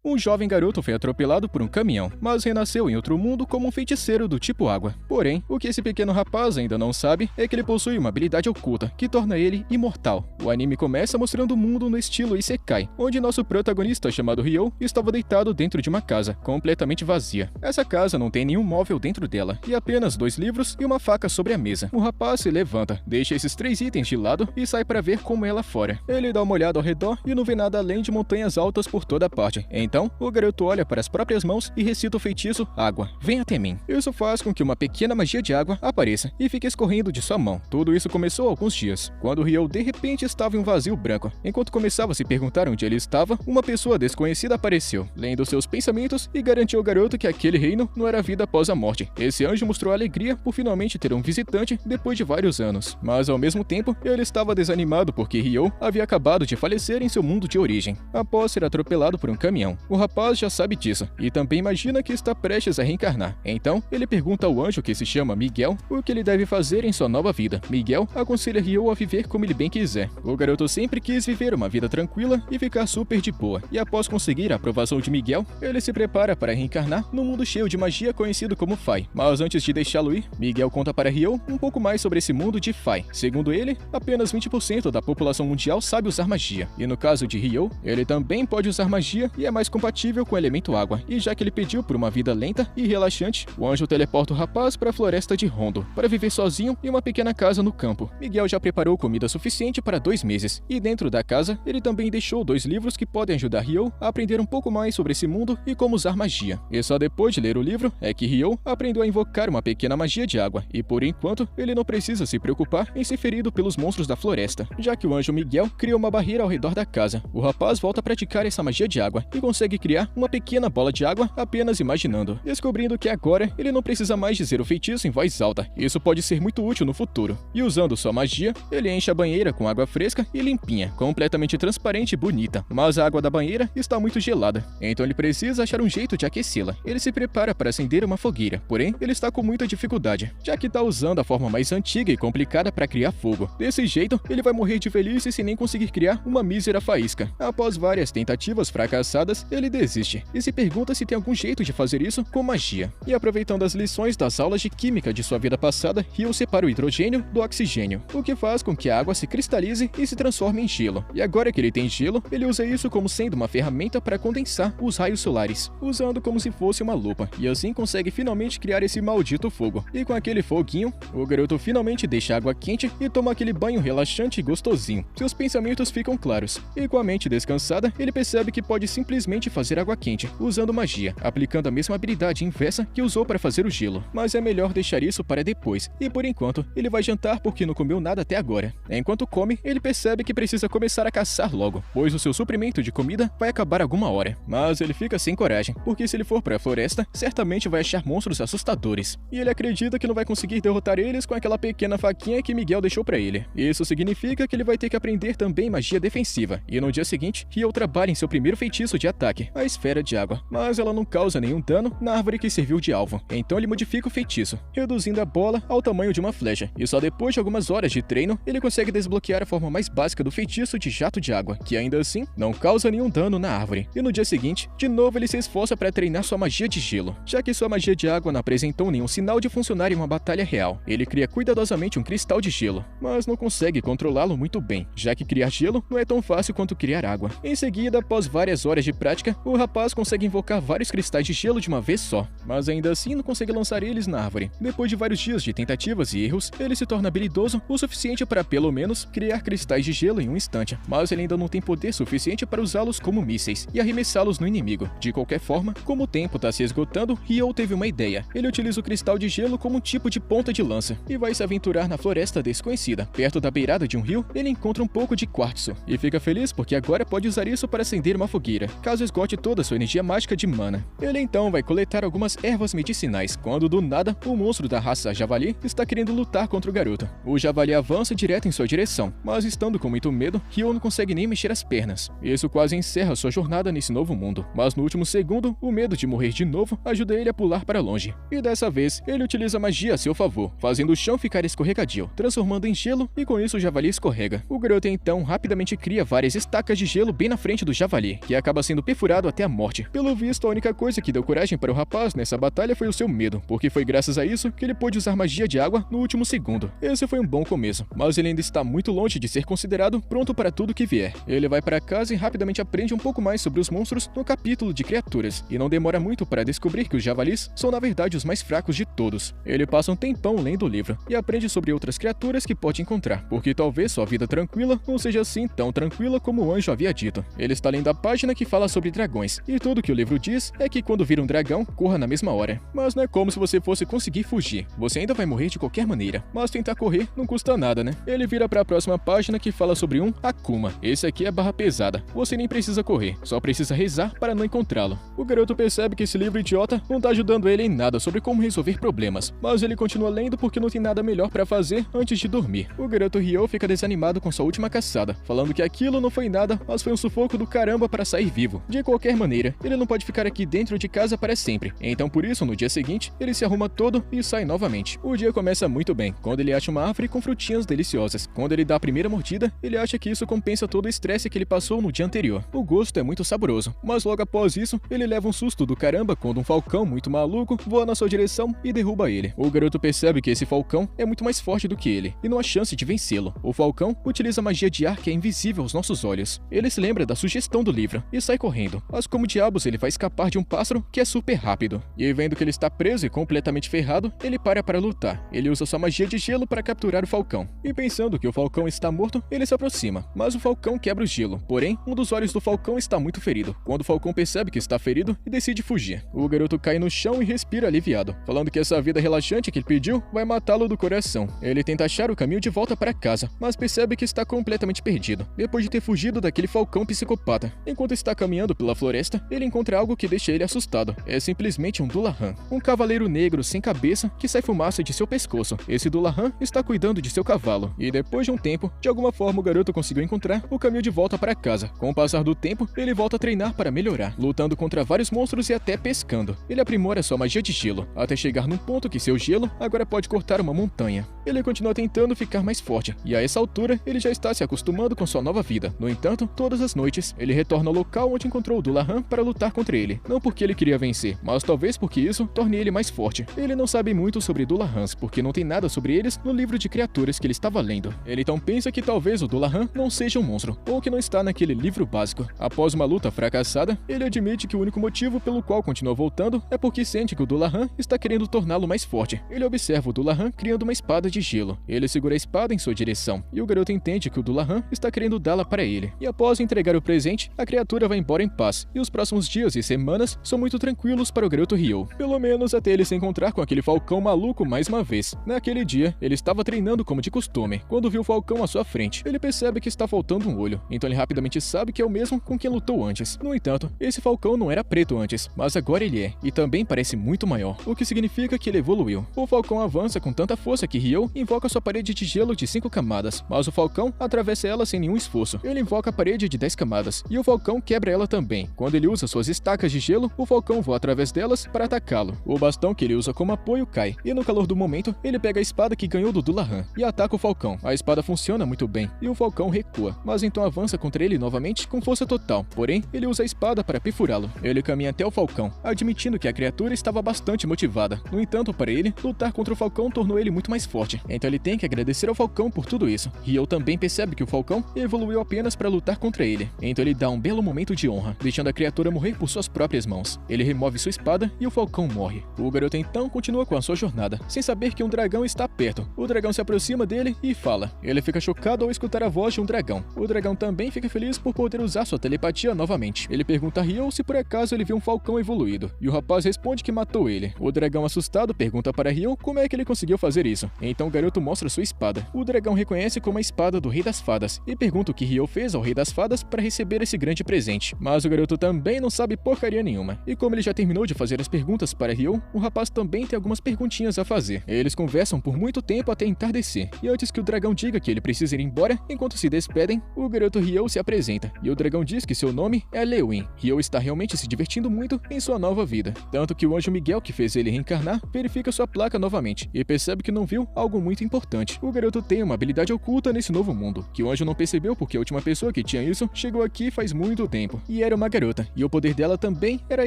Um jovem garoto foi atropelado por um caminhão, mas renasceu em outro mundo como um feiticeiro do tipo água. Porém, o que esse pequeno rapaz ainda não sabe é que ele possui uma habilidade oculta que torna ele imortal. O anime começa mostrando o mundo no estilo Isekai, onde nosso protagonista chamado Ryo estava deitado dentro de uma casa, completamente vazia. Essa casa não tem nenhum móvel dentro dela, e apenas 2 livros e uma faca sobre a mesa. O rapaz se levanta, deixa esses 3 itens de lado e sai para ver como é lá fora. Ele dá uma olhada ao redor e não vê nada além de montanhas altas por toda parte. Então, o garoto olha para as próprias mãos e recita o feitiço Água, vem até mim. Isso faz com que uma pequena magia de água apareça e fique escorrendo de sua mão. Tudo isso começou há alguns dias, quando Ryo de repente estava em um vazio branco. Enquanto começava a se perguntar onde ele estava, uma pessoa desconhecida apareceu, lendo seus pensamentos e garantiu ao garoto que aquele reino não era vida após a morte. Esse anjo mostrou alegria por finalmente ter um visitante depois de vários anos, mas ao mesmo tempo ele estava desanimado porque Ryo havia acabado de falecer em seu mundo de origem, após ser atropelado por um caminhão. O rapaz já sabe disso e também imagina que está prestes a reencarnar. Então, ele pergunta ao anjo, que se chama Miguel, o que ele deve fazer em sua nova vida. Miguel aconselha Ryo a viver como ele bem quiser. O garoto sempre quis viver uma vida tranquila e ficar super de boa, e após conseguir a aprovação de Miguel, ele se prepara para reencarnar num mundo cheio de magia conhecido como Fai. Mas antes de deixá-lo ir, Miguel conta para Ryo um pouco mais sobre esse mundo de Fai. Segundo ele, apenas 20% da população mundial sabe usar magia, e no caso de Ryo, ele também pode usar magia e é mais compatível com o elemento água. E já que ele pediu por uma vida lenta e relaxante, o anjo teleporta o rapaz para a floresta de Rondo, para viver sozinho em uma pequena casa no campo. Miguel já preparou comida suficiente para 2 meses, e dentro da casa, ele também deixou 2 livros que podem ajudar Ryo a aprender um pouco mais sobre esse mundo e como usar magia. E só depois de ler o livro é que Ryo aprendeu a invocar uma pequena magia de água, e por enquanto, ele não precisa se preocupar em ser ferido pelos monstros da floresta, já que o anjo Miguel criou uma barreira ao redor da casa. O rapaz volta a praticar essa magia de água e consegue criar uma pequena bola de água apenas imaginando, descobrindo que agora ele não precisa mais dizer o feitiço em voz alta. Isso pode ser muito útil no futuro. E usando sua magia, ele enche a banheira com água fresca e limpinha, completamente transparente e bonita, mas a água da banheira está muito gelada, então ele precisa achar um jeito de aquecê-la. Ele se prepara para acender uma fogueira, porém ele está com muita dificuldade, já que está usando a forma mais antiga e complicada para criar fogo. Desse jeito, ele vai morrer de velhice sem nem conseguir criar uma mísera faísca. Após várias tentativas fracassadas, ele desiste e se pergunta se tem algum jeito de fazer isso com magia. E aproveitando as lições das aulas de química de sua vida passada, Ryo separa o hidrogênio do oxigênio, o que faz com que a água se cristalize e se transforme em gelo. E agora que ele tem gelo, ele usa isso como sendo uma ferramenta para condensar os raios solares, usando como se fosse uma lupa, e assim consegue finalmente criar esse maldito fogo. E com aquele foguinho, o garoto finalmente deixa a água quente e toma aquele banho relaxante e gostosinho. Seus pensamentos ficam claros, e com a mente descansada, ele percebe que pode simplesmente fazer água quente, usando magia, aplicando a mesma habilidade inversa que usou para fazer o gelo. Mas é melhor deixar isso para depois, e por enquanto, ele vai jantar porque não comeu nada até agora. Enquanto come, ele percebe que precisa começar a caçar logo, pois o seu suprimento de comida vai acabar alguma hora. Mas ele fica sem coragem, porque se ele for para a floresta, certamente vai achar monstros assustadores, e ele acredita que não vai conseguir derrotar eles com aquela pequena faquinha que Miguel deixou para ele. Isso significa que ele vai ter que aprender também magia defensiva, e no dia seguinte, Ryo trabalha em seu primeiro feitiço de ataque, a esfera de água, mas ela não causa nenhum dano na árvore que serviu de alvo. Então ele modifica o feitiço, reduzindo a bola ao tamanho de uma flecha, e só depois de algumas horas de treino, ele consegue desbloquear a forma mais básica do feitiço de jato de água, que ainda assim não causa nenhum dano na árvore. E no dia seguinte, de novo ele se esforça para treinar sua magia de gelo, já que sua magia de água não apresentou nenhum sinal de funcionar em uma batalha real. Ele cria cuidadosamente um cristal de gelo, mas não consegue controlá-lo muito bem, já que criar gelo não é tão fácil quanto criar água. Em seguida, após várias horas de prática, o rapaz consegue invocar vários cristais de gelo de uma vez só, mas ainda assim não consegue lançar eles na árvore. Depois de vários dias de tentativas e erros, ele se torna habilidoso o suficiente para, pelo menos, criar cristais de gelo em um instante, mas ele ainda não tem poder suficiente para usá-los como mísseis e arremessá-los no inimigo. De qualquer forma, como o tempo está se esgotando, Ryo teve uma ideia. Ele utiliza o cristal de gelo como um tipo de ponta de lança e vai se aventurar na floresta desconhecida. Perto da beirada de um rio, ele encontra um pouco de quartzo e fica feliz porque agora pode usar isso para acender uma fogueira, caso esgote toda a sua energia mágica de mana. Ele então vai coletar algumas ervas medicinais, quando do nada, o monstro da raça javali está querendo lutar contra o garoto. O javali avança direto em sua direção, mas estando com muito medo, Ryo não consegue nem mexer as pernas. Isso quase encerra sua jornada nesse novo mundo, mas no último segundo, o medo de morrer de novo ajuda ele a pular para longe. E dessa vez, ele utiliza magia a seu favor, fazendo o chão ficar escorregadio, transformando em gelo, e com isso o javali escorrega. O garoto então rapidamente cria várias estacas de gelo bem na frente do javali, que acaba sendo perfurado até a morte. Pelo visto, a única coisa que deu coragem para o rapaz nessa batalha foi o seu medo, porque foi graças a isso que ele pôde usar magia de água no último segundo. Esse foi um bom começo, mas ele ainda está muito longe de ser considerado pronto para tudo que vier. Ele vai para casa e rapidamente aprende um pouco mais sobre os monstros no capítulo de criaturas, e não demora muito para descobrir que os javalis são na verdade os mais fracos de todos. Ele passa um tempão lendo o livro e aprende sobre outras criaturas que pode encontrar, porque talvez sua vida tranquila não seja assim tão tranquila como o anjo havia dito. Ele está lendo a página que fala sobre dragões, e tudo que o livro diz é que quando vir um dragão, corra na mesma hora. Mas não é como se você fosse conseguir fugir, você ainda vai morrer de qualquer maneira, mas tentar correr não custa nada, né? Ele vira para a próxima página que fala sobre um Akuma. Esse aqui é barra pesada, você nem precisa correr, só precisa rezar para não encontrá-lo. O garoto percebe que esse livro idiota não tá ajudando ele em nada sobre como resolver problemas, mas ele continua lendo porque não tem nada melhor para fazer antes de dormir. O garoto Ryo fica desanimado com sua última caçada, falando que aquilo não foi nada, mas foi um sufoco do caramba para sair vivo. De qualquer maneira, ele não pode ficar aqui dentro de casa para sempre, então por isso, no dia seguinte, ele se arruma todo e sai novamente. O dia começa muito bem, quando ele acha uma árvore com frutinhas deliciosas. Quando ele dá a primeira mordida, ele acha que isso compensa todo o estresse que ele passou no dia anterior. O gosto é muito saboroso, mas logo após isso, ele leva um susto do caramba quando um falcão muito maluco voa na sua direção e derruba ele. O garoto percebe que esse falcão é muito mais forte do que ele, e não há chance de vencê-lo. O falcão utiliza magia de ar que é invisível aos nossos olhos. Ele se lembra da sugestão do livro e sai correndo, mas como diabos ele vai escapar de um pássaro que é super rápido. E vendo que ele está preso e completamente ferrado, ele para lutar. Ele usa sua magia de gelo para capturar o falcão. E pensando que o falcão está morto, ele se aproxima, mas o falcão quebra o gelo. Porém, um dos olhos do falcão está muito ferido, quando o falcão percebe que está ferido e decide fugir. O garoto cai no chão e respira aliviado, falando que essa vida relaxante que ele pediu vai matá-lo do coração. Ele tenta achar o caminho de volta para casa, mas percebe que está completamente perdido, depois de ter fugido daquele falcão psicopata. Enquanto está caminhando pela floresta, ele encontra algo que deixa ele assustado. É simplesmente um Dullahan, um cavaleiro negro sem cabeça que sai fumaça de seu pescoço. Esse Dullahan está cuidando de seu cavalo, e depois de um tempo, de alguma forma o garoto conseguiu encontrar o caminho de volta para casa. Com o passar do tempo, ele volta a treinar para melhorar, lutando contra vários monstros e até pescando. Ele aprimora sua magia de gelo, até chegar num ponto que seu gelo agora pode cortar uma montanha. Ele continua tentando ficar mais forte, e a essa altura, ele já está se acostumando com sua nova vida. No entanto, todas as noites, ele retorna ao local onde encontrou o Dullahan para lutar contra ele. Não porque ele queria vencer, mas talvez porque isso torne ele mais forte. Ele não sabe muito sobre Dullahans, porque não tem nada sobre eles no livro de criaturas que ele estava lendo. Ele então pensa que talvez o Dullahan não seja um monstro, ou que não está naquele livro básico. Após uma luta fracassada, ele admite que o único motivo pelo qual continua voltando é porque sente que o Dullahan está querendo torná-lo mais forte. Ele observa o Dullahan criando uma espada de gelo. Ele segura a espada em sua direção, e o garoto entende que o Dullahan está querendo dá-la para ele. E após entregar o presente, a criatura vai embora em paz, e os próximos dias e semanas são muito tranquilos para o garoto Ryo. Pelo menos até ele se encontrar com aquele falcão maluco mais uma vez. Naquele dia, ele estava treinando como de costume, quando viu o falcão à sua frente. Ele percebe que está faltando um olho, então ele rapidamente sabe que é o mesmo com quem lutou antes. No entanto, esse falcão não era preto antes, mas agora ele é, e também parece muito maior, o que significa que ele evoluiu. O falcão avança com tanta força que Ryo invoca sua parede de gelo de 5 camadas, mas o falcão atravessa ela sem nenhum esforço. Ele invoca a parede de 10 camadas, e o falcão quebra ela também. Quando ele usa suas estacas de gelo, o falcão voa através delas para atacá-lo. O bastão que ele usa como apoio cai, e no calor do momento, ele pega a espada que ganhou do Dullahan e ataca o falcão. A espada funciona muito bem, e o falcão recua, mas então avança contra ele novamente com força total. Porém, ele usa a espada para perfurá-lo. Ele caminha até o falcão, admitindo que a criatura estava bastante motivada. No entanto, para ele, lutar contra o falcão tornou ele muito mais forte, então ele tem que agradecer ao falcão por tudo isso. Ryo também percebe que o falcão evoluiu apenas para lutar contra ele, então ele dá um belo momento de honra, deixando a criatura morrer por suas próprias mãos. Ele remove sua espada e o falcão morre. O garoto então continua com a sua jornada, sem saber que um dragão está perto. O dragão se aproxima dele e fala. Ele fica chocado ao escutar a voz de um dragão. O dragão também fica feliz por poder usar sua telepatia novamente. Ele pergunta a Ryo se por acaso ele viu um falcão evoluído, e o rapaz responde que matou ele. O dragão assustado pergunta para Ryo como é que ele conseguiu fazer isso. Então o garoto mostra sua espada. O dragão reconhece como a espada do Rei das Fadas e pergunta o que Ryo fez ao Rei das Fadas para receber esse grande presente. Mas o garoto também não sabe porcaria nenhuma. E como ele já terminou de fazer as perguntas para Ryo, o rapaz também tem algumas perguntinhas a fazer. Eles conversam por muito tempo até entardecer. E antes que o dragão diga que ele precisa ir embora, enquanto se despedem, o garoto Ryo se apresenta. E o dragão diz que seu nome é Lewin. Ryo está realmente se divertindo muito em sua nova vida. Tanto que o anjo Miguel que fez ele reencarnar verifica sua placa novamente e percebe que não viu algo muito importante. O garoto tem uma habilidade oculta nesse novo mundo, que o anjo não percebeu porque a última pessoa que tinha isso chegou aqui faz muito tempo. E era uma garota, e o poder dela também era a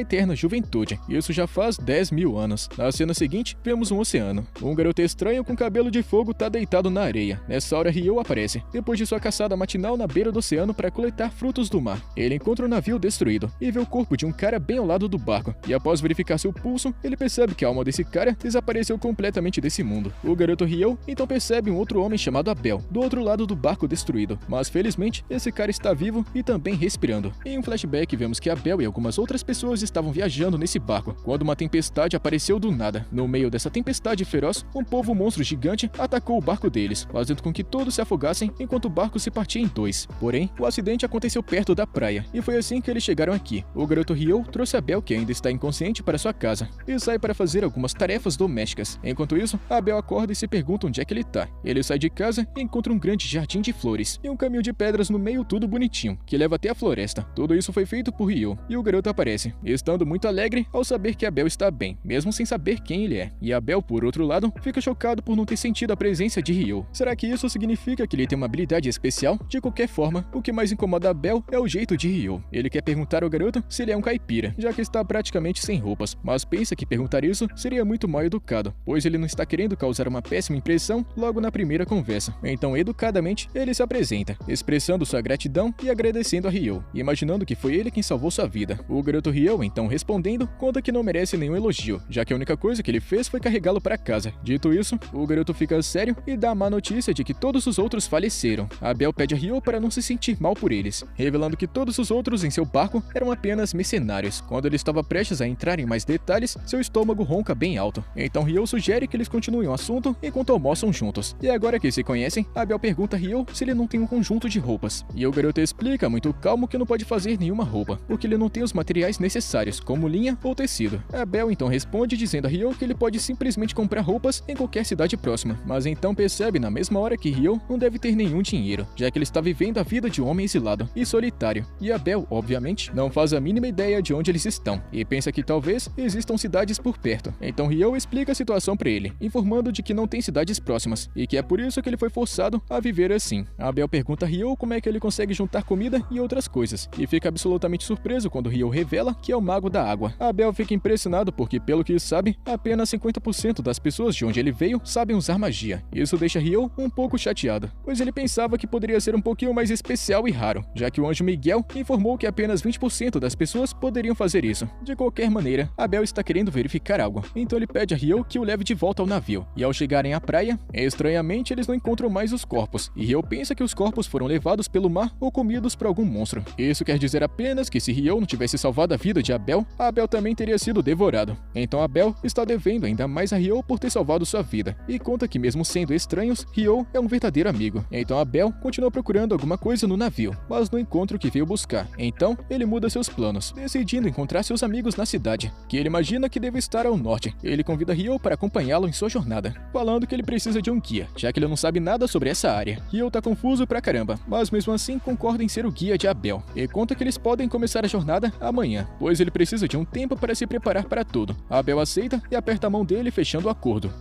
eterna juventude. Isso já faz 10.000 anos. Na cena seguinte, vemos um oceano. Um garoto estranho com cabelo de fogo tá deitado na areia. Nessa hora, Ryo aparece, depois de sua caçada matinal na beira do oceano para coletar frutos do mar. Ele encontra o navio destruído e vê o corpo de um cara bem ao lado do barco, e após verificar seu pulso, ele percebe que a alma desse cara desapareceu completamente desse mundo. O garoto Ryo então percebe um outro homem chamado Abel, do outro lado do barco destruído, mas felizmente esse cara está vivo e também respirando. Em um flashback vemos que Abel e algumas outras pessoas estavam viajando nesse barco, quando uma tempestade apareceu do nada. No meio dessa tempestade feroz, um povo monstro gigante atacou o barco deles, fazendo com que todos se afogassem enquanto o barco se partia em dois. Porém, o acidente aconteceu perto da praia, e foi assim que eles chegaram aqui. O garoto Ryo trouxe Abel, que ainda está inconsciente, para sua casa, e sai para fazer algumas tarefas domésticas. Enquanto isso, Abel acorda e se pergunta onde é que ele tá. Ele sai de casa e encontra um grande jardim de flores, e um caminho de pedras no meio tudo bonitinho, que leva até a floresta. Tudo isso foi feito por Ryo, e o garoto aparece, estando muito alegre ao saber que Abel está bem, mesmo sem saber quem ele é. E Abel, por outro lado, fica chocado por não ter sentido a presença de Ryo. Será que isso significa que ele tem uma habilidade especial? De qualquer forma, o que mais incomoda Abel é o jeito de Ryo. Ele quer perguntar ao garoto se ele é um caipira, já que está praticamente sem roupas, mas pensa que perguntar isso seria muito mal educado, pois ele não está querendo causar uma péssima impressão logo na primeira conversa. Então, educadamente, ele se apresenta, expressando sua gratidão e agradecendo a Ryo, imaginando que foi ele quem salvou sua vida. O garoto Ryo, então respondendo, conta que não merece nenhum elogio, já que a única coisa que ele fez foi carregá-lo para casa. Dito isso, o garoto fica sério e dá a má notícia de que todos os outros faleceram. Abel pede a Ryo para não se sentir mal por eles, revelando que todos os outros em seu barco eram apenas mercenários. Quando ele estava prestes a entrar em mais detalhes, seu estômago ronca bem alto. Então Ryo sugere que eles continuem o assunto enquanto almoçam juntos. E agora que se conhecem, Abel pergunta a Ryo se ele não tem um conjunto de roupas. E o garoto explica muito calmo que não pode fazer nenhuma roupa, porque ele não tem os materiais necessários, como linha ou tecido. Abel então responde dizendo a Ryo que ele pode simplesmente comprar roupas em qualquer cidade próxima, mas então percebe na mesma hora que Ryo não deve ter nenhum dinheiro, já que ele está vivendo a vida de um homem exilado e solitário. E Abel, obviamente, não faz a mínima ideia de onde eles estão, e pensa que talvez existam cidades por perto. Então Ryo explica a situação para ele, informando de que não tem cidades próximas, e que é por isso que ele foi forçado a viver assim. Abel pergunta a Ryo como é que ele consegue juntar comida e outras coisas, e fica absolutamente surpreso quando Ryo revela que é o mago da água. Abel fica impressionado porque, pelo que sabe, apenas 50% das pessoas de onde ele veio sabem usar magia. Isso deixa Ryo um pouco chateado, pois ele pensava que poderia ser um pouquinho mais especial e raro, já que o anjo Miguel informou que apenas 20% das pessoas poderiam fazer isso. De qualquer maneira, Abel está querendo verificar algo, então ele pede a Ryo que o leve de volta ao navio. E ao chegarem à praia, estranhamente eles não encontram mais os corpos, e Ryo pensa que os corpos foram levados pelo mar ou comidos por algum monstro. Isso quer dizer apenas que se Ryo não tivesse salvado a vida de Abel, Abel também teria sido devorado. Então Abel está devendo ainda mais a Ryo por ter salvado sua vida, e conta que mesmo sendo estranhos, Ryo é um verdadeiro amigo. Então Abel continua procurando alguma coisa no navio, mas não encontra o que veio buscar. Então ele muda seus planos, decidindo encontrar seus amigos na cidade, que ele imagina que deve estar ao norte. Ele convida Ryo para acompanhá-lo em sua jornada, falando que ele precisa de um guia, já que ele não sabe nada sobre essa área. Ryo tá confuso pra caramba, mas mesmo assim concorda em ser o guia de Abel, e conta que eles podem começar a jornada amanhã, pois ele precisa de um tempo para se preparar para tudo. Abel aceita e aperta a mão dele, fechando o acordo.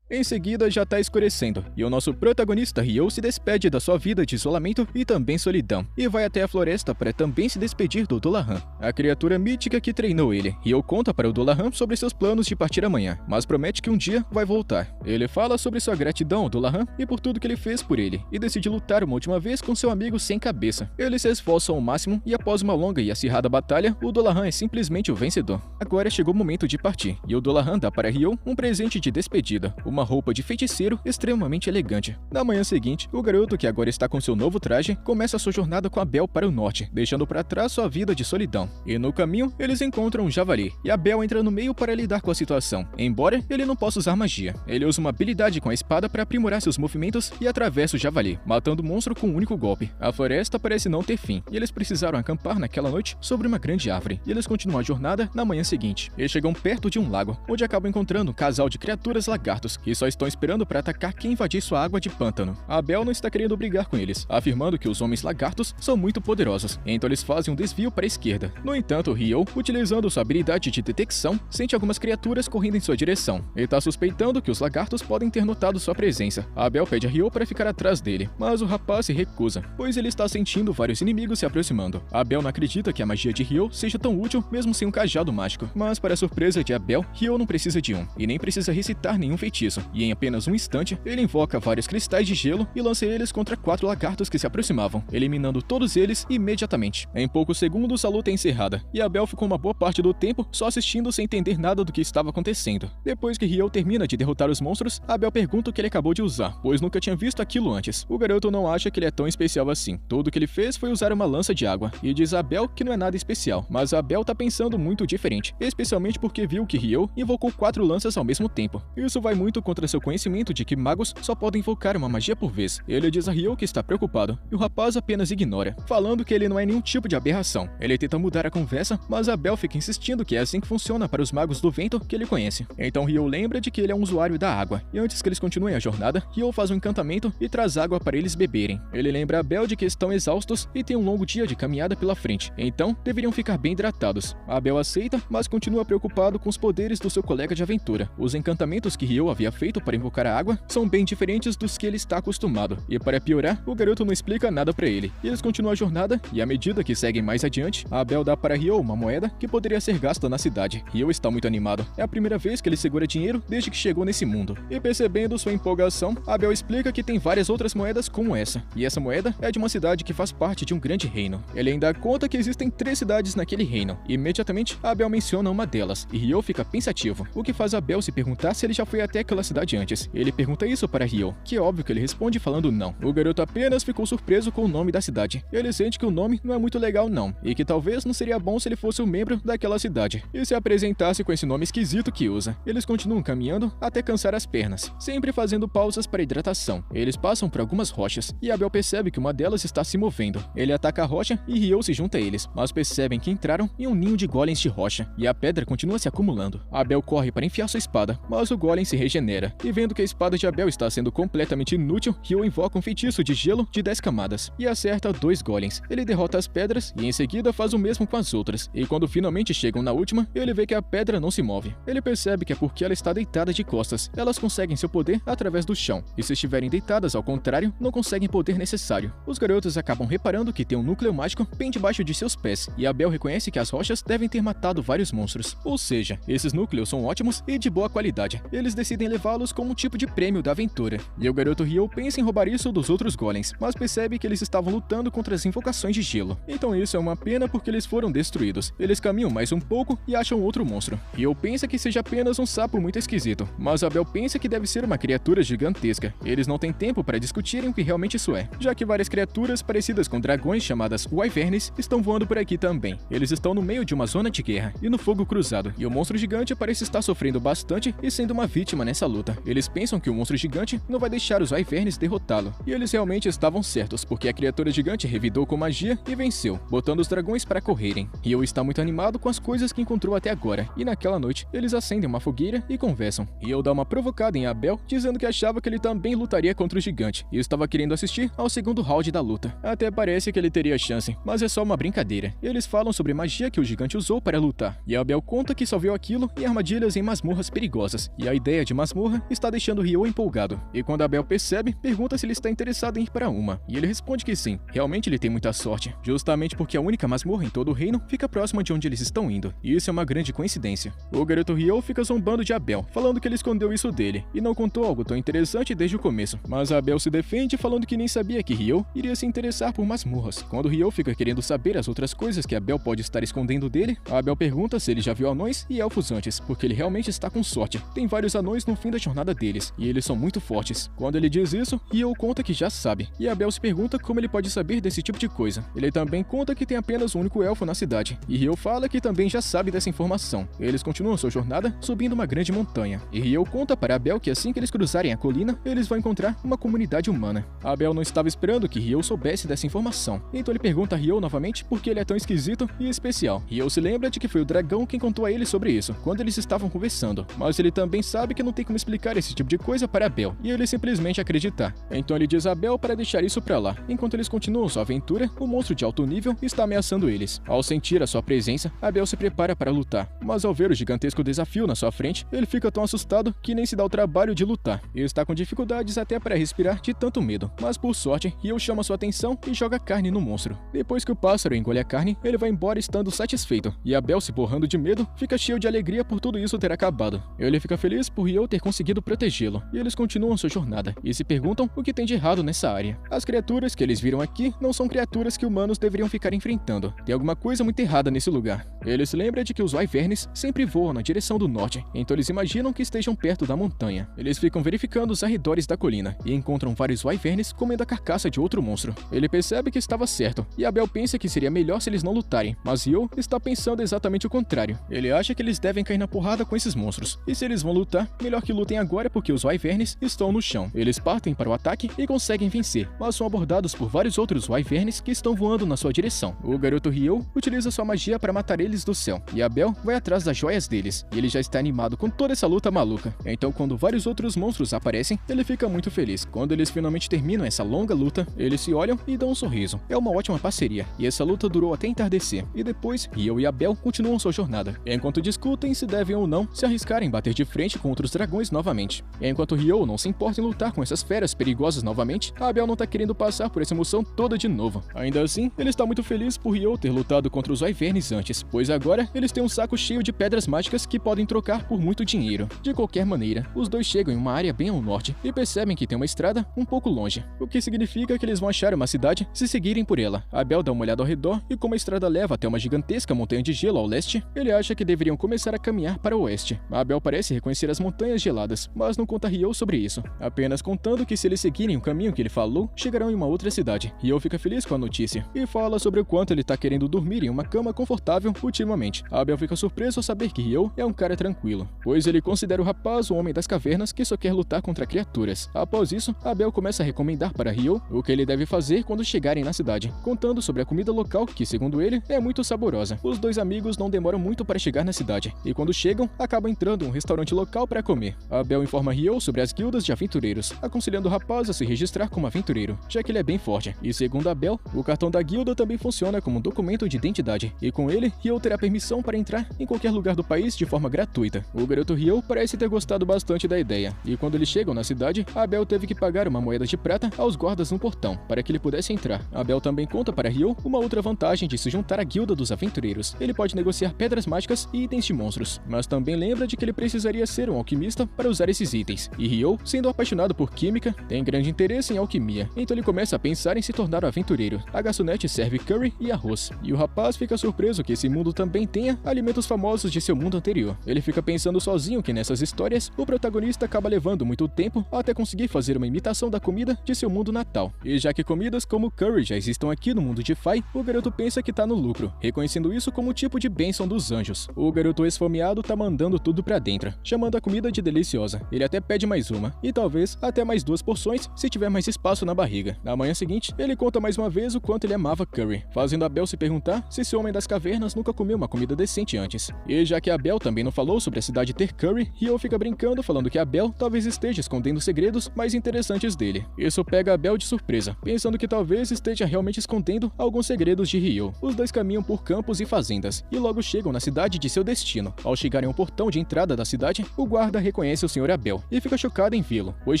Em seguida, já tá escurecendo, e o nosso protagonista Ryo se despede da sua vida de isolamento e também solidão, e vai até a floresta para também se despedir do Dullahan, a criatura mítica que treinou ele. Ryo conta para o Dullahan sobre seus planos de partir amanhã, mas promete que um dia vai voltar. Ele fala sobre sua gratidão ao Dullahan e por tudo que ele fez por ele, e decide lutar uma última vez com seu amigo sem cabeça. Eles se esforçam ao máximo, e após uma longa e acirrada batalha, o Dullahan é simplesmente o vencedor. Agora chegou o momento de partir, e o Dullahan dá para Ryo um presente de despedida, uma roupa de feiticeiro extremamente elegante. Na manhã seguinte, o garoto, que agora está com seu novo traje, começa sua jornada com Abel para o norte, deixando para trás sua vida de solidão. E no caminho, eles encontram um javali, e Abel entra no meio para lidar com a situação. Embora ele não possa usar magia, ele usa uma habilidade com a espada para aprimorar seus movimentos e atravessa o javali, matando o monstro com um único golpe. A floresta parece não ter fim, e eles precisaram acampar naquela noite sobre uma grande árvore, e eles continuam a jornada na manhã seguinte. Eles chegam perto de um lago, onde acabam encontrando um casal de criaturas lagartos que só estão esperando para atacar quem invadir sua água de pântano. Abel não está querendo brigar com eles, afirmando que os homens lagartos são muito poderosos, então eles fazem um desvio para a esquerda. No entanto, Ryo, utilizando sua habilidade de detecção, sente algumas criaturas correndo em sua direção. Ele está suspeitando que os lagartos podem ter notado sua presença. Abel pede a Ryo para ficar atrás dele, mas o rapaz se recusa, pois ele está sentindo vários inimigos se aproximando. Abel não acredita que a magia de Ryo seja tão útil mesmo sem um cajado mágico, mas para a surpresa de Abel, Ryo não precisa de um, e nem precisa recitar nenhum feitiço, e em apenas um instante, ele invoca vários cristais de gelo e lança eles contra 4 lagartos que se aproximavam, eliminando todos eles imediatamente. Em poucos segundos, a luta é encerrada, e Abel ficou uma boa parte do tempo só assistindo sem entender nada do que estava acontecendo. Depois que Ryo termina de derrotar os monstros, Abel pergunta o que ele acabou de usar, pois nunca tinha visto aquilo antes. O garoto não acha que ele é tão especial assim. Tudo que ele fez foi usar uma lança de água, e diz a Abel que não é nada especial, mas Abel tá pensando muito diferente, especialmente porque viu que Ryo invocou 4 lanças ao mesmo tempo. Isso vai muito contra seu conhecimento de que magos só podem invocar uma magia por vez. Ele diz a Ryo que está preocupado, e o rapaz apenas ignora, falando que ele não é nenhum tipo de aberração. Ele tenta mudar a conversa, mas Abel fica insistindo que é assim que funciona para os magos do vento que ele conhece. Então Ryo lembra de que ele é um usuário da água, e antes que eles continuem a jornada, Ryo faz um encantamento e traz água para eles beberem. Ele lembra Abel de que estão exaustos e tem um longo dia de caminhada pela frente, então deveriam ficar bem hidratados. Abel aceita, mas continua preocupado com os poderes do seu colega de aventura. Os encantamentos que Ryo havia feito para invocar a água são bem diferentes dos que ele está acostumado, e para piorar, o garoto não explica nada para ele. Eles continuam a jornada, e à medida que seguem mais adiante, Abel dá para Ryo uma moeda que poderia ser gasta na cidade. Ryo está muito animado. É a primeira vez que ele segura dinheiro desde que chegou nesse mundo. E percebendo sua empolgação, Abel explica que tem várias outras moedas como essa, e essa moeda é de uma cidade que faz parte de um grande reino. Ele ainda conta que existem 3 cidades naquele reino, e imediatamente Abel menciona uma delas, e Ryo fica pensativo, o que faz Abel se perguntar se ele já foi até aquela cidade antes. Ele pergunta isso para Ryo, que é óbvio que ele responde falando não. O garoto apenas ficou surpreso com o nome da cidade. Ele sente que o nome não é muito legal não, e que talvez não seria bom se ele fosse um membro daquela cidade, e se apresentasse com esse nome esquisito que usa. Eles continuam caminhando até cansar as pernas, sempre fazendo pausas para hidratação. Eles passam por algumas rochas, e Abel percebe que uma delas está se movendo. Ele ataca a rocha e Ryo se junta a eles, mas percebem que entraram em um ninho de golems de rocha, e a pedra continua se acumulando. Abel corre para enfiar sua espada, mas o golem se regenera, e vendo que a espada de Abel está sendo completamente inútil, Ryo invoca um feitiço de gelo de 10 camadas, e acerta 2 golems. Ele derrota as pedras, e em seguida faz o mesmo com as outras, e quando finalmente chegam na última, ele vê que a pedra não se move. Ele percebe que é porque ela está deitada de costas. Elas conseguem seu poder através do chão, e se estiverem deitadas ao contrário, não conseguem poder necessário. Os garotos acabam reparando que tem um núcleo mágico bem debaixo de seus pés, e Abel reconhece que as rochas devem ter matado vários monstros. Ou seja, esses núcleos são ótimos e de boa qualidade. Eles decidem levá-los como um tipo de prêmio da aventura. E o garoto Ryo pensa em roubar isso dos outros golems, mas percebe que eles estavam lutando contra as invocações de gelo. Então isso é uma pena porque eles foram destruídos. Eles caminham mais um pouco e acham outro monstro. Ryo pensa que seja apenas um sapo muito esquisito, mas Abel pensa que deve ser uma criatura gigantesca. Eles não têm tempo para discutirem o que realmente isso é, já que várias criaturas parecidas com dragões chamadas wyverns estão voando por aqui também. Eles estão no meio de uma zona de guerra e no fogo cruzado, e o monstro gigante parece estar sofrendo bastante e sendo uma vítima nessa luta. Eles pensam que o monstro gigante não vai deixar os wyverns derrotá-lo, e eles realmente estavam certos, porque a criatura gigante revidou com magia e venceu, botando os dragões para correrem. Ryo está muito animado com as coisas que encontrou até agora, e naquela noite eles acendem uma fogueira e conversam. Ryo dá uma provocada em Abel, dizendo que achava que ele também lutaria contra o gigante, e estava querendo assistir ao segundo round da luta. Até parece que ele teria chance, mas é só uma brincadeira. Eles falam sobre magia que o gigante usou para lutar, e Abel conta que só viu aquilo em armadilhas em masmorras perigosas, e a ideia de masmorra está deixando Ryo empolgado. E quando Abel percebe, pergunta se ele está interessado em ir para uma, e ele responde que sim, realmente ele tem muita sorte, justamente porque a única masmorra em todo o reino fica próxima de onde eles estão indo, e isso é uma grande coincidência. O garoto Ryo fica zombando de Abel, falando que ele escondeu isso dele, e não contou algo tão interessante desde o começo, mas Abel se defende falando que nem sabia que Ryo iria se interessar por masmorras. Quando Ryo fica querendo saber as outras coisas que Abel pode estar escondendo dele, Abel pergunta se ele já viu anões e elfos antes, porque ele realmente está com sorte. Tem vários anões no fim da jornada deles, e eles são muito fortes. Quando ele diz isso, Ryo conta que já sabe, e Abel se pergunta como ele pode saber desse tipo de coisa. Ele também conta que tem apenas um único elfo na cidade, e Ryo fala que também já sabe dessa informação. Eles continuam sua jornada subindo uma grande montanha, e Ryo conta para Abel que assim que eles cruzarem a colina, eles vão encontrar uma comunidade humana. Abel não estava esperando que Ryo soubesse dessa informação, então ele pergunta a Ryo novamente por que ele é tão esquisito e especial. Ryo se lembra de que foi o dragão quem contou a ele sobre isso, quando eles estavam conversando, mas ele também sabe que não tem como como explicar esse tipo de coisa para Abel, e ele simplesmente acreditar. Então ele diz a Abel para deixar isso pra lá. Enquanto eles continuam sua aventura, o monstro de alto nível está ameaçando eles. Ao sentir a sua presença, Abel se prepara para lutar, mas ao ver o gigantesco desafio na sua frente, ele fica tão assustado que nem se dá o trabalho de lutar, e está com dificuldades até para respirar de tanto medo. Mas por sorte, Ryo chama sua atenção e joga carne no monstro. Depois que o pássaro engole a carne, ele vai embora estando satisfeito, e Abel, se borrando de medo, fica cheio de alegria por tudo isso ter acabado. Ele fica feliz por Ryo ter conseguido protegê-lo, e eles continuam sua jornada, e se perguntam o que tem de errado nessa área. As criaturas que eles viram aqui não são criaturas que humanos deveriam ficar enfrentando. Tem alguma coisa muito errada nesse lugar. Ele se lembra de que os wyverns sempre voam na direção do norte, então eles imaginam que estejam perto da montanha. Eles ficam verificando os arredores da colina, e encontram vários wyverns comendo a carcaça de outro monstro. Ele percebe que estava certo, e Abel pensa que seria melhor se eles não lutarem, mas Ryo está pensando exatamente o contrário. Ele acha que eles devem cair na porrada com esses monstros, e se eles vão lutar, melhor que lutem agora porque os wyverns estão no chão. Eles partem para o ataque e conseguem vencer, mas são abordados por vários outros wyverns que estão voando na sua direção. O garoto Ryo utiliza sua magia para matar eles do céu, e Abel vai atrás das joias deles, e ele já está animado com toda essa luta maluca. Então quando vários outros monstros aparecem, ele fica muito feliz. Quando eles finalmente terminam essa longa luta, eles se olham e dão um sorriso. É uma ótima parceria, e essa luta durou até entardecer, e depois Ryo e Abel continuam sua jornada, enquanto discutem se devem ou não se arriscar em bater de frente com outros dragões novamente. Enquanto Ryo não se importa em lutar com essas feras perigosas novamente, Abel não tá querendo passar por essa emoção toda de novo. Ainda assim, ele está muito feliz por Ryo ter lutado contra os wyverns antes, pois agora eles têm um saco cheio de pedras mágicas que podem trocar por muito dinheiro. De qualquer maneira, os dois chegam em uma área bem ao norte e percebem que tem uma estrada um pouco longe, o que significa que eles vão achar uma cidade se seguirem por ela. Abel dá uma olhada ao redor e como a estrada leva até uma gigantesca montanha de gelo ao leste, ele acha que deveriam começar a caminhar para o oeste. Abel parece reconhecer as montanhas geladas, mas não conta a Ryo sobre isso, apenas contando que se eles seguirem o caminho que ele falou, chegarão em uma outra cidade. Ryo fica feliz com a notícia e fala sobre o quanto ele tá querendo dormir em uma cama confortável ultimamente. Abel fica surpreso ao saber que Ryo é um cara tranquilo, pois ele considera o rapaz o homem das cavernas que só quer lutar contra criaturas. Após isso, Abel começa a recomendar para Ryo o que ele deve fazer quando chegarem na cidade, contando sobre a comida local que, segundo ele, é muito saborosa. Os dois amigos não demoram muito para chegar na cidade, e quando chegam, acabam entrando em um restaurante local para comer. Abel informa Ryo sobre as guildas de aventureiros, aconselhando o rapaz a se registrar como aventureiro, já que ele é bem forte, e segundo Abel, o cartão da guilda também funciona como um documento de identidade, e com ele, Ryo terá permissão para entrar em qualquer lugar do país de forma gratuita. O garoto Ryo parece ter gostado bastante da ideia, e quando eles chegam na cidade, Abel teve que pagar uma moeda de prata aos guardas no portão, para que ele pudesse entrar. Abel também conta para Ryo uma outra vantagem de se juntar à guilda dos aventureiros. Ele pode negociar pedras mágicas e itens de monstros, mas também lembra de que ele precisaria ser um alquimista para usar esses itens, e Ryo, sendo apaixonado por química, tem grande interesse em alquimia, então ele começa a pensar em se tornar um aventureiro. A garçonete serve curry e arroz, e o rapaz fica surpreso que esse mundo também tenha alimentos famosos de seu mundo anterior. Ele fica pensando sozinho que nessas histórias, o protagonista acaba levando muito tempo até conseguir fazer uma imitação da comida de seu mundo natal. E já que comidas como curry já existam aqui no mundo de Fai, o garoto pensa que tá no lucro, reconhecendo isso como tipo de bênção dos anjos. O garoto esfomeado tá mandando tudo pra dentro, chamando a comida de deliciosa. Ele até pede mais uma, e talvez até mais 2 porções se tiver mais espaço na barriga. Na manhã seguinte, ele conta mais uma vez o quanto ele amava curry, fazendo Abel se perguntar se esse homem das cavernas nunca comeu uma comida decente antes. E já que Abel também não falou sobre a cidade ter curry, Ryo fica brincando falando que Abel talvez esteja escondendo segredos mais interessantes dele. Isso pega Abel de surpresa, pensando que talvez esteja realmente escondendo alguns segredos de Ryo. Os dois caminham por campos e fazendas, e logo chegam na cidade de seu destino. Ao chegarem ao portão de entrada da cidade, o guarda reconhece o Sr. Abel, e fica chocado em vê-lo, pois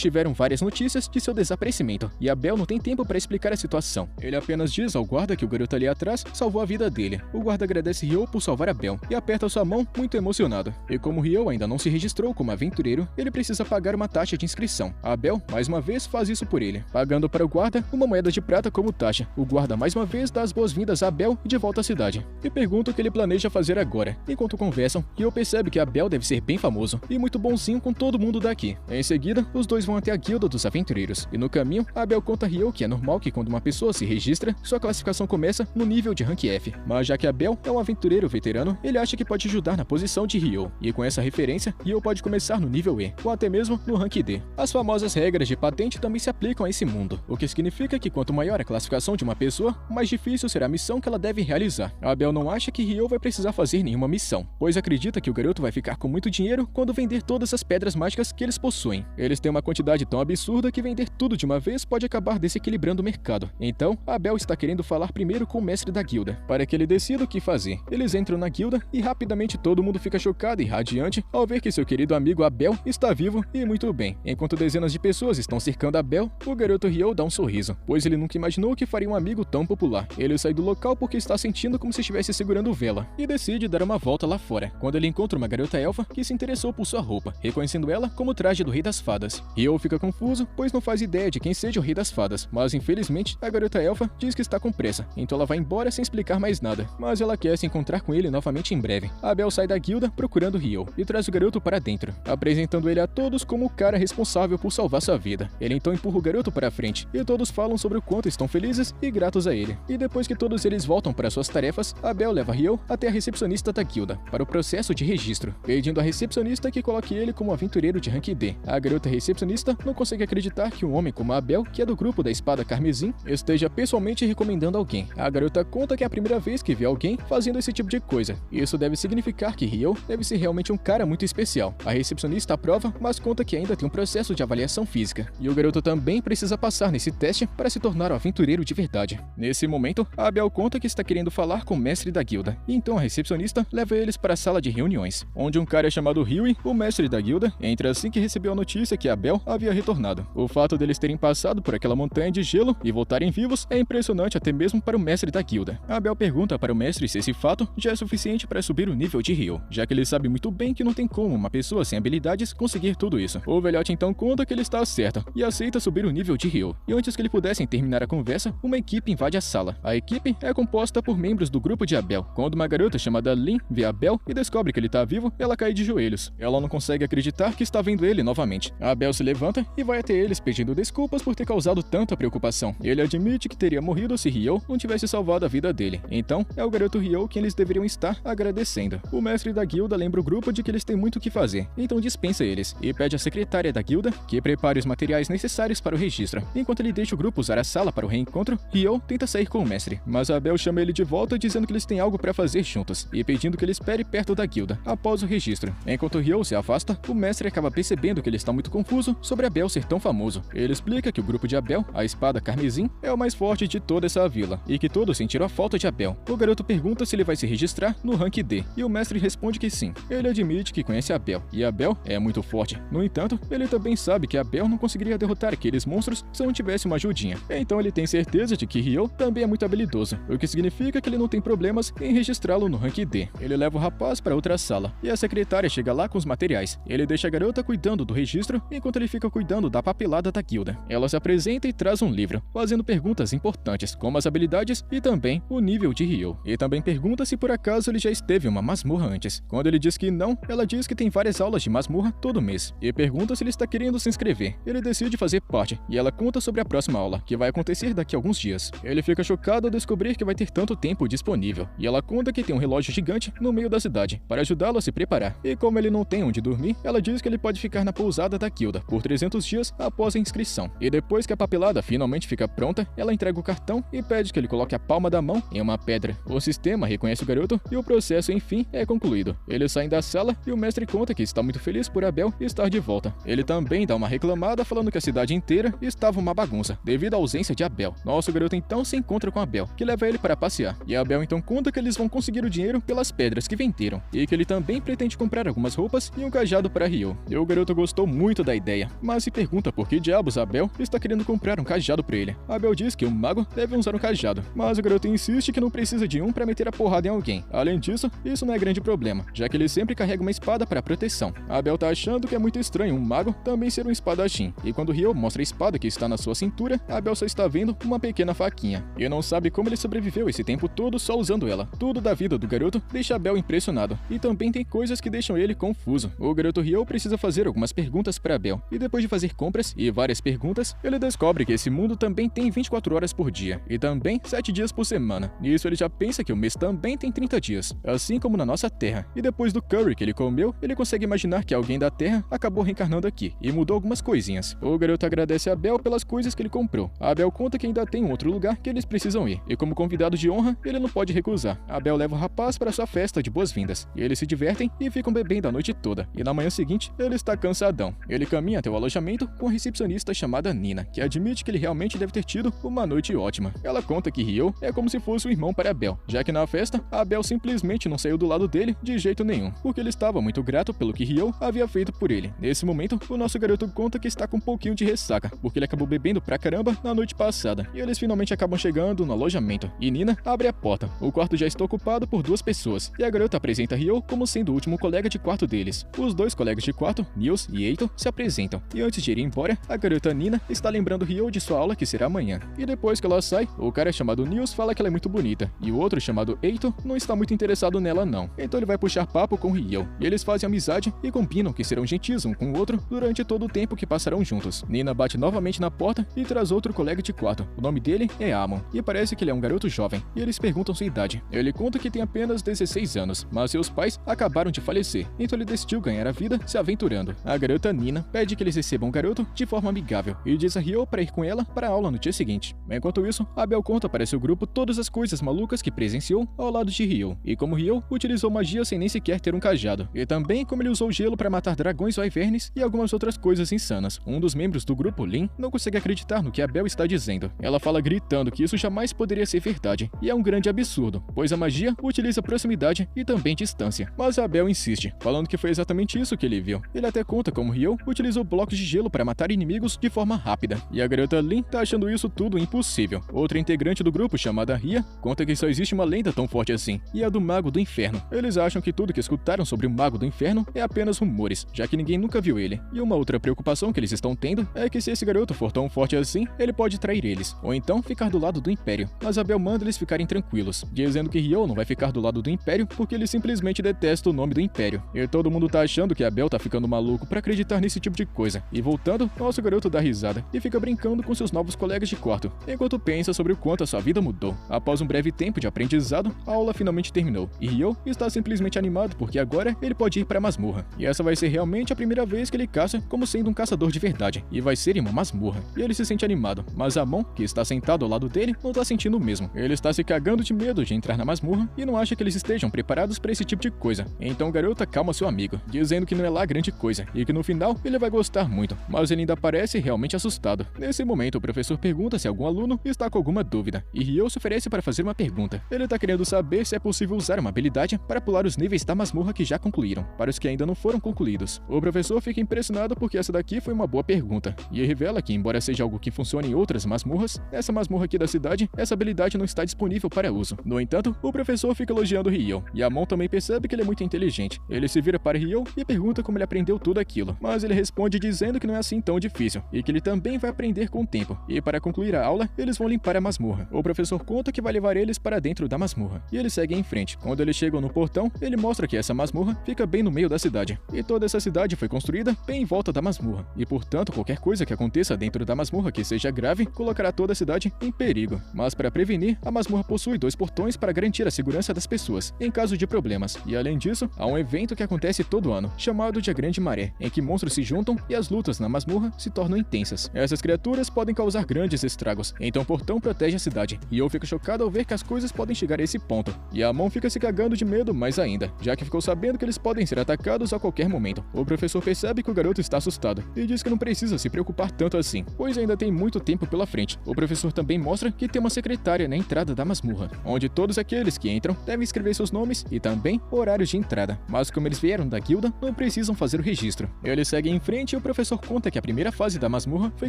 tiveram várias notícias de seu desaparecimento, e Abel não tem tempo para explicar a situação. Ele apenas diz ao guarda que o garoto ali atrás salvou a vida dele. O guarda agradece Ryo por salvar Abel, e aperta sua mão muito emocionado. E como Ryo ainda não se registrou como aventureiro, ele precisa pagar uma taxa de inscrição. Abel, mais uma vez, faz isso por ele, pagando para o guarda uma moeda de prata como taxa. O guarda mais uma vez dá as boas-vindas a Abel de volta à cidade, e pergunta o que ele planeja fazer agora. Enquanto conversam, Ryo percebe que Abel deve ser bem famoso, e muito bonzinho com todo mundo daqui. Em seguida, os dois vão até a guilda dos aventureiros, e no caminho, Abel conta a Ryo que é normal que quando uma pessoa se registra, sua classificação começa no nível de rank F, mas já que Abel é um aventureiro veterano, ele acha que pode ajudar na posição de Ryo, e com essa referência, Ryo pode começar no nível E, ou até mesmo no rank D. As famosas regras de patente também se aplicam a esse mundo, o que significa que quanto maior a classificação de uma pessoa, mais difícil será a missão que ela deve realizar. Abel não acha que Ryo vai precisar fazer nenhuma missão, pois acredita que o garoto vai ficar com muito dinheiro quando vender todas as pedras mágicas que eles possuem. Eles têm uma quantidade tão absurda que vender tudo de uma vez pode acabar desequilibrando o mercado. Então, Abel está querendo falar primeiro com o mestre da guilda, para que ele decida o que fazer. Eles entram na guilda e rapidamente todo mundo fica chocado e radiante ao ver que seu querido amigo Abel está vivo e muito bem. Enquanto dezenas de pessoas estão cercando Abel, o garoto Ryo dá um sorriso, pois ele nunca imaginou que faria um amigo tão popular. Ele sai do local porque está sentindo como se estivesse segurando vela e decide dar uma volta lá fora, quando ele encontra uma garota elfa que se interessou por sua roupa, reconhecendo ela como o traje do Rei das Fadas. Ryo fica confuso, pois não faz ideia de quem seja o Rei das Fadas, mas infelizmente a garota elfa diz que está com pressa, então ela vai embora sem explicar mais nada, mas ela quer se encontrar com ele novamente em breve. Abel sai da guilda procurando Ryo e traz o garoto para dentro, apresentando ele a todos como o cara responsável por salvar sua vida. Ele então empurra o garoto para frente e todos falam sobre o quanto estão felizes e gratos a ele. E depois que todos eles voltam para suas tarefas, Abel leva Ryo até a recepcionista da guilda para o processo de registro, pedindo à recepcionista que coloque ele como aventureiro de rank D. A garota recepcionista não consegue acreditar que um homem como Abel, que é do grupo da Espada Carmesim, esteja pessoalmente recomendando alguém. A garota conta que é a primeira vez que vê alguém fazendo esse tipo de coisa. Isso deve significar que Ryo deve ser realmente um cara muito especial. A recepcionista aprova, mas conta que ainda tem um processo de avaliação física, e o garoto também precisa passar nesse teste para se tornar um aventureiro de verdade. Nesse momento, Abel conta que está querendo falar com o mestre da guilda, e então a recepcionista leva eles para a sala de reuniões, onde um cara chamado Ryui, o mestre da guilda, entra assim que recebeu a notícia que Abel havia retornado. O fato deles terem passado por aquela montanha de gelo e voltarem vivos é impressionante até mesmo para o mestre da guilda. Abel pergunta para o mestre se esse fato já é suficiente para subir o nível de Ryo, já que ele sabe muito bem que não tem como uma pessoa sem habilidades conseguir tudo isso. O velhote então conta que ele está certo e aceita subir o nível de Ryo. E antes que eles pudessem terminar a conversa, uma equipe invade a sala. A equipe é composta por membros do grupo de Abel. Quando uma garota chamada Lin vê Abel e descobre que ele está vivo, ela cai de joelhos. Ela não consegue acreditar que está vendo ele novamente. Abel se levanta e vai até eles pedindo desculpas por ter causado tanta preocupação. Ele admite que teria morrido se Ryo não tivesse salvado a vida dele. Então, é o garoto Ryo quem eles deveriam estar agradecendo. O mestre da guilda lembra o grupo de que eles têm muito o que fazer, então dispensa eles e pede à secretária da guilda que prepare os materiais necessários para o registro. Enquanto ele deixa o grupo usar a sala para o reencontro, Ryo tenta sair com o mestre, mas Abel chama ele de volta dizendo que eles têm algo para fazer juntos e pedindo que ele espere perto da guilda após o registro. Enquanto Ryo se afasta, o mestre acaba percebendo que ele está muito confuso sobre Abel ser tão famoso. Ele explica que o grupo de Abel, a Espada Carmesim, é o mais forte de toda essa vila e que todos sentiram a falta de Abel. O garoto pergunta se ele vai se registrar no rank D e o mestre responde que sim. Ele admite que conhece Abel e Abel é muito forte. No entanto, ele também sabe que Abel não conseguiria derrotar aqueles monstros se não tivesse uma ajudinha. Então ele tem certeza de que Ryo também é muito habilidoso, o que significa que ele não tem problemas em registrá-lo no rank D. Ele leva o rapaz para outra sala e a secretária chega lá com os materiais. Ele deixa a garota cuidando do registro enquanto ele fica cuidando da papelada da guilda. Ela se apresenta e traz um livro, fazendo perguntas importantes, como as habilidades e também o nível de Ryo. E também pergunta se por acaso ele já esteve em uma masmorra antes. Quando ele diz que não, ela diz que tem várias aulas de masmorra todo mês e pergunta se ele está querendo se inscrever. Ele decide fazer parte e ela conta sobre a próxima aula, que vai acontecer daqui a alguns dias. Ele fica chocado ao descobrir que vai ter tanto tempo disponível e ela conta que tem um relógio gigante no meio da cidade para ajudá-lo a se preparar. E como ele não tem onde dormir, ela diz que ele pode ficar na pousada da guilda por 300 dias após a inscrição. E depois que a papelada finalmente fica pronta, ela entrega o cartão e pede que ele coloque a palma da mão em uma pedra. O sistema reconhece o garoto e o processo enfim é concluído. Eles saem da sala e o mestre conta que está muito feliz por Abel estar de volta. Ele também dá uma reclamada falando que a cidade inteira estava uma bagunça devido à ausência de Abel. Nosso garoto então se encontra com Abel, que leva ele para passear. E Abel então conta que eles vão conseguir o dinheiro pelas pedras que venderam e que ele também pretende comprar algumas roupas e um cajado para Ryo. E o garoto gostou muito da ideia, mas se pergunta por que diabos Abel está querendo comprar um cajado para ele. Abel diz que um mago deve usar um cajado, mas o garoto insiste que não precisa de um para meter a porrada em alguém. Além disso, isso não é grande problema, já que ele sempre carrega uma espada para proteção. Abel tá achando que é muito estranho um mago também ser um espadachim, e quando Ryo mostra a espada que está na sua cintura, Abel só está vendo uma pequena faquinha, e não sabe como ele sobreviveu esse tempo todo só usando ela. Tudo da vida do garoto deixa Abel impressionado, e também tem coisas que deixam ele confuso. O garoto Ryo precisa fazer algumas perguntas para Abel, e depois de fazer compras e várias perguntas, ele descobre que esse mundo também tem 24 horas por dia, e também 7 dias por semana. Nisso ele já pensa que o mês também tem 30 dias, assim como na nossa Terra. E depois do curry que ele comeu, ele consegue imaginar que alguém da Terra acabou reencarnando aqui, e mudou algumas coisinhas. O garoto agradece a Abel pelas coisas que ele comprou. A Abel conta que ainda tem um outro lugar que eles precisam ir, e como convidado de honra, ele não pode recusar. Abel leva o rapaz para sua festa de boas-vindas, e eles se divertem e ficam bebendo a noite toda. E na manhã seguinte, ele está cansadão. Ele caminha até o alojamento com a recepcionista chamada Nina, que admite que ele realmente deve ter tido uma noite ótima. Ela conta que Ryo é como se fosse um irmão para Abel, já que na festa, Abel simplesmente não saiu do lado dele de jeito nenhum, porque ele estava muito grato pelo que Ryo havia feito por ele. Nesse momento, o nosso garoto conta que está com um pouquinho de ressaca, porque ele acabou bebendo pra caramba na noite passada. E eles finalmente acabam chegando no alojamento, e Nina abre a porta. O quarto já está ocupado por 2 pessoas, e a garota apresenta Ryo como sendo o último colega de quarto deles. Os 2 colegas de quarto, Nils e Eito, se apresentam, e antes de ir embora, a garota Nina está lembrando Ryo de sua aula que será amanhã. E depois que ela sai, o cara chamado Nils fala que ela é muito bonita, e o outro chamado Eito não está muito interessado nela não. Então ele vai puxar papo com Ryo, e eles fazem amizade e combinam que serão gentis um com o outro durante todo o tempo que passarão juntos. Nina bate novamente na porta e traz outro colega de quarto. O nome dele é Amon, e parece que ele é um garoto jovem, e eles perguntam sua idade. Ele conta que tem apenas 16 anos, mas seus pais acabaram de falecer, então ele decidiu ganhar a vida se aventurando. A garota Nina pede que eles recebam o garoto de forma amigável, e diz a Ryo para ir com ela para a aula no dia seguinte. Enquanto isso, Abel conta para seu grupo todas as coisas malucas que presenciou ao lado de Ryo, e como Ryo utilizou magia sem nem sequer ter um cajado, e também como ele usou gelo para matar dragões wyverns e algumas outras coisas insanas. Um dos membros do grupo, Lin, não consegue acreditar no que Abel está dizendo. Ela fala gritando que isso jamais poderia ser verdade, e é um grande absurdo, pois a magia utiliza proximidade e também distância. Mas Abel insiste, falando que foi exatamente isso que ele viu. Ele até conta como Ryo utilizou blocos de gelo para matar inimigos de forma rápida, e a garota Lin tá achando isso tudo impossível. Outra integrante do grupo, chamada Ria, conta que só existe uma lenda tão forte assim, e é a do Mago do Inferno. Eles acham que tudo que escutaram sobre o Mago do Inferno é apenas rumores, já que ninguém nunca viu ele. E uma outra preocupação que eles estão tendo é que se esse garoto for tão forte assim, ele pode trair eles, ou então ficar do lado do Império. Mas Abel manda eles ficarem tranquilos, dizendo que Ryo não vai ficar do lado do Império porque ele simplesmente detesta o nome do Império. E todo mundo tá achando que Abel tá ficando maluco pra acreditar nesse tipo de coisa. E voltando, nosso garoto dá risada e fica brincando com seus novos colegas de quarto, enquanto pensa sobre o quanto a sua vida mudou. Após um breve tempo de aprendizado, a aula finalmente terminou, e Ryo está simplesmente animado porque agora ele pode ir pra masmorra. E essa vai ser realmente a primeira vez que ele caça como sendo um caçador de verdade, e vai ser em uma masmorra. E ele se sente animado, mas Amon, que está sentado ao lado dele, não tá sentindo o mesmo. Ele está se cagando de medo de entrar na masmorra e não acha que eles estejam preparados para esse tipo de coisa. Então o garoto acalma seu amigo, dizendo que não é lá grande coisa, e que no final ele vai gostar muito, mas ele ainda parece realmente assustado. Nesse momento, o professor pergunta se algum aluno está com alguma dúvida, e Ryo se oferece para fazer uma pergunta. Ele tá querendo saber se é possível usar uma habilidade para pular os níveis da masmorra que já concluíram, para os que ainda não foram concluídos. O professor fica impressionado porque essa daqui foi uma boa pergunta, e revela que, embora seja algo que funcione em outras masmorras, nessa masmorra aqui da cidade, essa habilidade não está disponível para uso. No entanto, o professor fica elogiando Ryo, e Amon também percebe que ele é muito inteligente. Ele se vira para Ryo e pergunta como ele aprendeu tudo aquilo, mas ele responde dizendo que não é assim tão difícil, e que ele também vai aprender com o tempo. E para concluir a aula, eles vão limpar a masmorra. O professor conta que vai levar eles para dentro da masmorra, e eles seguem em frente. Quando eles chegam no portão, ele mostra que essa masmorra fica bem no meio da cidade, e toda essa cidade foi construída bem em volta da masmorra, e portanto qualquer coisa que aconteça dentro da masmorra que seja grave, colocará toda a cidade em perigo. Mas para prevenir, a masmorra possui 2 portões para garantir a segurança das pessoas, em caso de problemas. E além disso, há um evento que acontece todo ano, chamado de A Grande Maré, em que monstros se juntam e as lutas na masmorra se tornam intensas. Essas criaturas podem causar grandes estragos, então o portão protege a cidade, e eu fico chocado ao ver que as coisas podem chegar a esse ponto. E Amon fica se cagando de medo mais ainda, já que ficou sabendo que eles podem ser atacados a qualquer momento. O professor percebe que o garoto está assustado, e diz que não precisa se preocupar tanto assim, pois ainda tem muito tempo pela frente. O professor também mostra que tem uma secretária na entrada da masmorra, onde todos aqueles que entram devem escrever seus nomes e também horários de entrada, mas como eles vieram da guilda, não precisam fazer o registro. Eles seguem em frente e o professor conta que a primeira fase da masmorra foi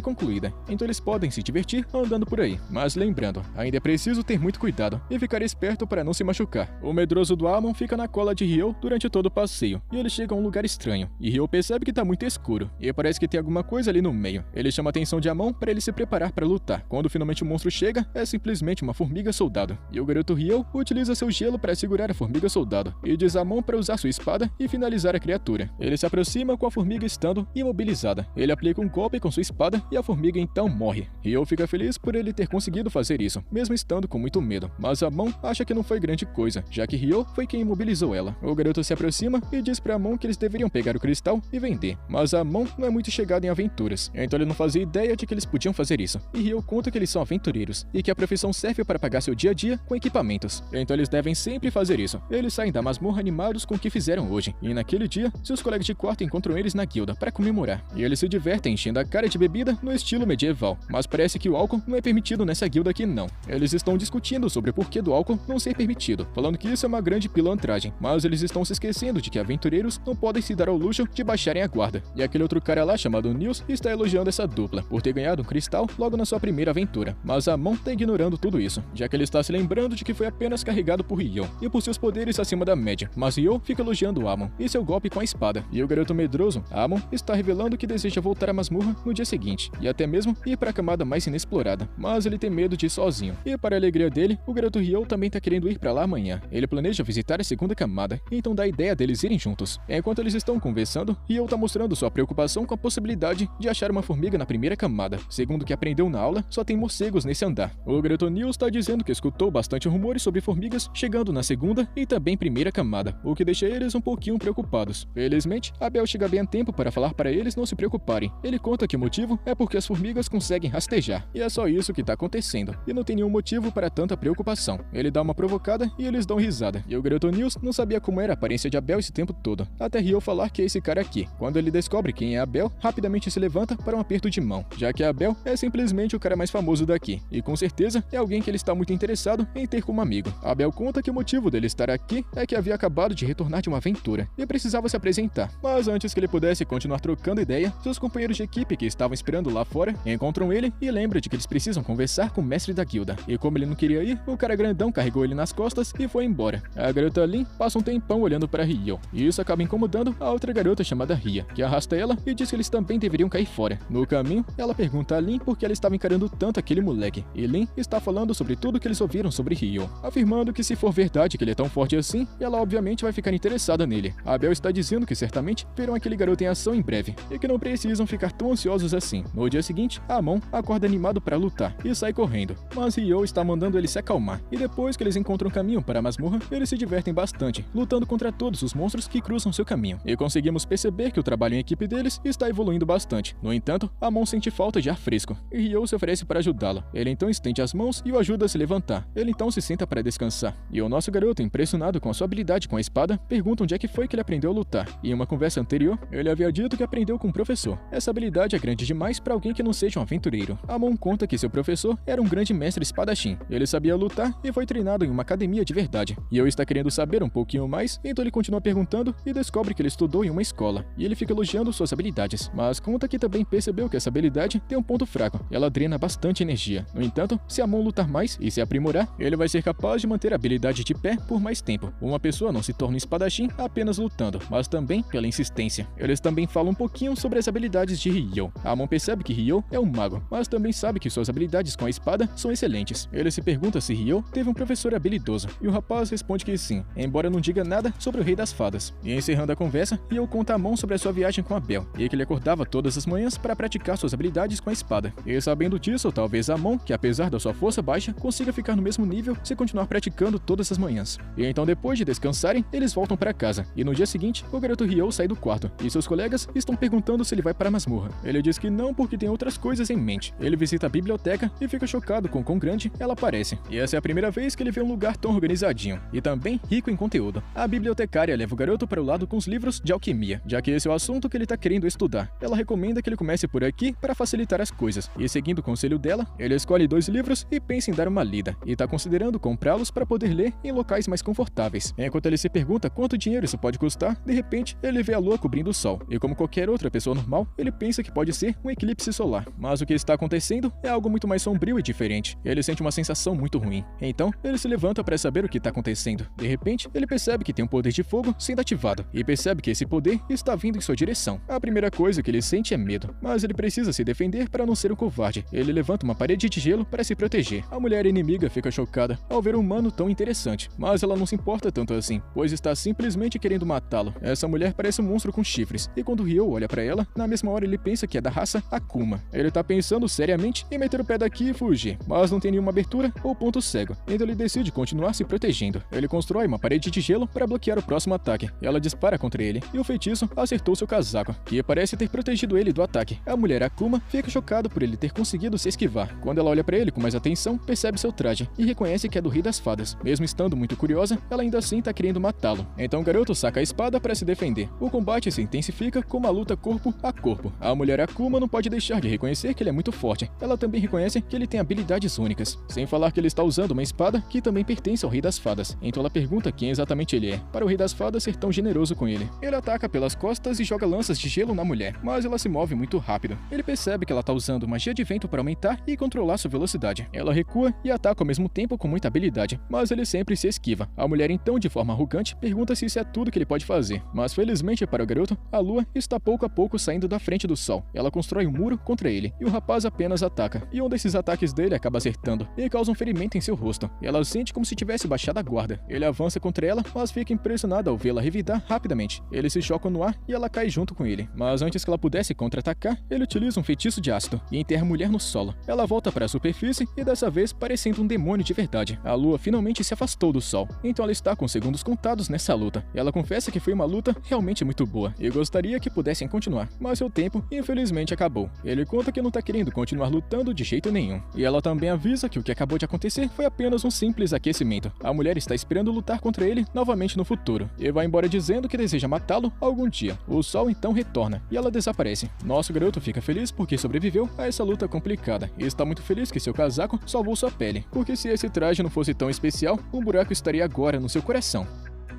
concluída, então eles podem se divertir andando por aí. Mas lembrando, ainda é preciso ter muito cuidado e ficar esperto para não se machucar. O medroso do Amon fica na cola de Ryo durante todo o passeio, e ele chega a um lugar estranho, e Ryo percebe que tá muito escuro, e parece que tem alguma coisa ali no meio. Ele chama a atenção de Amon para ele se preparar para lutar. Quando finalmente o monstro chega, é simplesmente uma formiga soldado, e o garoto Ryo utiliza seu gelo para segurar a formiga soldado, e diz a Amon para usar sua espada e finalizar a criatura. Ele se aproxima com a formiga estando imobilizada. Ele aplica um golpe com sua espada e a formiga então morre. Ryo fica feliz por ele ter conseguido fazer isso, mesmo estando com muito medo, mas Amon acha que não foi grande coisa, já que Ryo foi quem imobilizou ela. O garoto se aproxima e diz para Amon que eles deveriam pegar o cristal e vender, mas Amon não é muito chegado em aventuras, então ele não fazia ideia de que eles podiam fazer isso. E Ryo conta que eles são aventureiros e que a profissão serve para pagar seu dia a dia com equipamentos, então eles devem sempre fazer isso. Eles saem da masmorra animados com o que fizeram hoje, e naquele dia, seus os colegas de quarto encontram eles na guilda para comemorar, e eles se divertem enchendo a cara de bebida no estilo medieval, mas parece que o álcool não é permitido nessa guilda aqui não. Eles estão discutindo sobre o porquê do álcool não ser permitido, falando que isso é uma grande pilantragem, mas eles estão se esquecendo de que aventureiros não podem se dar ao luxo de baixarem a guarda. E aquele outro cara lá chamado Nils está elogiando essa dupla por ter ganhado um cristal logo na sua primeira aventura, mas Amon está ignorando tudo isso, já que ele está se lembrando de que foi apenas carregado por Ryo e por seus poderes acima da média, mas Ryo fica elogiando Amon e seu golpe com a espada, e o garoto medroso, Amon, está revelando que deseja voltar à masmorra no dia seguinte, e até mesmo ir para a camada mais inexplorada, mas ele tem medo de ir sozinho. E para a alegria dele, o garoto Ryo também tá querendo ir para lá amanhã. Ele planeja visitar a segunda camada, então dá a ideia deles irem juntos. Enquanto eles estão conversando, Ryo tá mostrando sua preocupação com a possibilidade de achar uma formiga na primeira camada. Segundo o que aprendeu na aula, só tem morcegos nesse andar. O garoto Nils tá dizendo que escutou bastante rumores sobre formigas chegando na segunda e também primeira camada, o que deixa eles um pouquinho preocupados. Felizmente, Abel chega bem a tempo para falar para eles não se preocuparem. Ele conta que o motivo é porque as formigas conseguem rastejar, e é só isso que tá acontecendo, e não tem nenhum motivo para tanta preocupação. Ele dá uma provocada e eles dão risada, e o garoto Nils não sabia como era a aparência de Abel esse tempo todo, até Ryo falar que é esse cara aqui. Quando ele descobre quem é Abel, rapidamente se levanta para um aperto de mão, já que Abel é simplesmente o cara mais famoso daqui, e com certeza é alguém que ele está muito interessado em ter como amigo. Abel conta que o motivo dele estar aqui é que havia acabado de retornar de uma aventura, e precisava se apresentar, mas antes que ele pudesse continuar trocando ideia, seus companheiros de equipe que estavam esperando lá fora encontram ele e lembram de que eles precisam conversar com o mestre da guilda, e como ele não queria ir, o cara grandão carregou ele nas costas e foi embora. A garota Lin passa um tempão olhando para Ryo, e isso acaba incomodando a outra garota chamada Ria, que arrasta ela e diz que eles também deveriam cair fora. No caminho, ela pergunta a Lin por que ela estava encarando tanto aquele moleque, e Lin está falando sobre tudo que eles ouviram sobre Ryo, afirmando que se for verdade que ele é tão forte assim, ela obviamente vai ficar interessada nele. A Abel está dizendo que certamente verão aquele garoto em ação em breve, e que não precisam ficar tão ansiosos assim. No dia seguinte, Amon acorda animado para lutar e sai correndo, mas Ryo está mandando ele se acalmar, e depois que eles encontram um caminho para a masmorra, eles se divertem bastante, lutando contra todos os monstros que cruzam seu caminho, e conseguimos perceber que o trabalho em equipe deles está evoluindo bastante. No entanto, Amon sente falta de ar fresco, e Ryo se oferece para ajudá-lo. Ele então estende as mãos e o ajuda a se levantar. Ele então se senta para descansar, e o nosso garoto, impressionado com a sua habilidade com a espada, pergunta onde é que foi que ele aprendeu a lutar. E em uma conversa anterior, ele havia dito que aprendeu com um professor. Essa habilidade é grande demais para alguém que não seja um aventureiro. Amon conta que seu professor era um grande mestre espadachim. Ele sabia lutar e foi treinado em uma academia de verdade. E eu está querendo saber um pouquinho mais, então ele continua perguntando e descobre que ele estudou em uma escola. E ele fica elogiando suas habilidades, mas conta que também percebeu que essa habilidade tem um ponto fraco. Ela drena bastante energia. No entanto, se Amon lutar mais e se aprimorar, ele vai ser capaz de manter a habilidade de pé por mais tempo. Uma pessoa não se torna um espadachim apenas lutando, mas também pela insistência. Eles também falam um pouquinho sobre as habilidades de Ryo. Amon percebe que Ryo é um mago, mas também sabe que suas habilidades com a espada são excelentes. Ele se pergunta se Ryo teve um professor habilidoso, e o rapaz responde que sim, embora não diga nada sobre o Rei das Fadas. E encerrando a conversa, Ryo conta a Amon sobre a sua viagem com Abel, e que ele acordava todas as manhãs para praticar suas habilidades com a espada. E sabendo disso, talvez Amon, que apesar da sua força baixa, consiga ficar no mesmo nível se continuar praticando todas as manhãs. E então depois de descansarem, eles voltam para casa, e no dia seguinte, o garoto Ryo sai do quarto, e seus colegas estão perguntando se ele vai para a masmorra. Ele diz que não porque tem outras coisas em mente. Ele visita a biblioteca e fica chocado com quão grande ela parece. E essa é a primeira vez que ele vê um lugar tão organizadinho, e também rico em conteúdo. A bibliotecária leva o garoto para o lado com os livros de alquimia, já que esse é o assunto que ele está querendo estudar. Ela recomenda que ele comece por aqui para facilitar as coisas, e seguindo o conselho dela, ele escolhe 2 livros e pensa em dar uma lida, e está considerando comprá-los para poder ler em locais mais confortáveis. Enquanto ele se pergunta quanto dinheiro isso pode custar, de repente ele vê a lua cobrindo o sol, e como qualquer outra pessoa normal, ele pensa que pode ser um eclipse solar. Mas o que está acontecendo é algo muito mais sombrio e diferente. Ele sente uma sensação muito ruim. Então, ele se levanta para saber o que está acontecendo. De repente, ele percebe que tem um poder de fogo sendo ativado, e percebe que esse poder está vindo em sua direção. A primeira coisa que ele sente é medo, mas ele precisa se defender para não ser um covarde. Ele levanta uma parede de gelo para se proteger. A mulher inimiga fica chocada ao ver um humano tão interessante, mas ela não se importa tanto assim, pois está simplesmente querendo matá-lo. Essa mulher parece um monstro com chifres, e quando Ryo olha para ela, na mesma hora ele pensa que é da raça Akuma. Ele tá pensando seriamente em meter o pé daqui e fugir, mas não tem nenhuma abertura ou ponto cego, então ele decide continuar se protegendo. Ele constrói uma parede de gelo para bloquear o próximo ataque, e ela dispara contra ele, e o feitiço acertou seu casaco, que parece ter protegido ele do ataque. A mulher Akuma fica chocada por ele ter conseguido se esquivar. Quando ela olha para ele com mais atenção, percebe seu traje, e reconhece que é do Rei das Fadas. Mesmo estando muito curiosa, ela ainda assim tá querendo matá-lo. Então o garoto saca a espada para se defender defender. O combate se intensifica com uma luta corpo a corpo. A mulher Akuma não pode deixar de reconhecer que ele é muito forte. Ela também reconhece que ele tem habilidades únicas. Sem falar que ele está usando uma espada que também pertence ao Rei das Fadas. Então ela pergunta quem exatamente ele é, para o Rei das Fadas ser tão generoso com ele. Ele ataca pelas costas e joga lanças de gelo na mulher, mas ela se move muito rápido. Ele percebe que ela está usando magia de vento para aumentar e controlar sua velocidade. Ela recua e ataca ao mesmo tempo com muita habilidade, mas ele sempre se esquiva. A mulher então, de forma arrogante, pergunta se isso é tudo que ele pode fazer. Mas felizmente para o garoto, a lua está pouco a pouco saindo da frente do sol. Ela constrói um muro contra ele, e o rapaz apenas ataca. E um desses ataques dele acaba acertando, e causa um ferimento em seu rosto. Ela sente como se tivesse baixado a guarda. Ele avança contra ela, mas fica impressionado ao vê-la revidar rapidamente. Eles se chocam no ar e ela cai junto com ele. Mas antes que ela pudesse contra-atacar, ele utiliza um feitiço de ácido e enterra a mulher no solo. Ela volta para a superfície e dessa vez parecendo um demônio de verdade. A lua finalmente se afastou do sol, então ela está com segundos contados nessa luta. Ela confessa que foi uma luta realmente muito boa e gostaria que pudessem continuar, mas seu tempo infelizmente acabou. Ele conta que não tá querendo continuar lutando de jeito nenhum. E ela também avisa que o que acabou de acontecer foi apenas um simples aquecimento. A mulher está esperando lutar contra ele novamente no futuro e vai embora dizendo que deseja matá-lo algum dia. O sol então retorna e ela desaparece. Nosso garoto fica feliz porque sobreviveu a essa luta complicada e está muito feliz que seu casaco salvou sua pele, porque se esse traje não fosse tão especial, um buraco estaria agora no seu coração.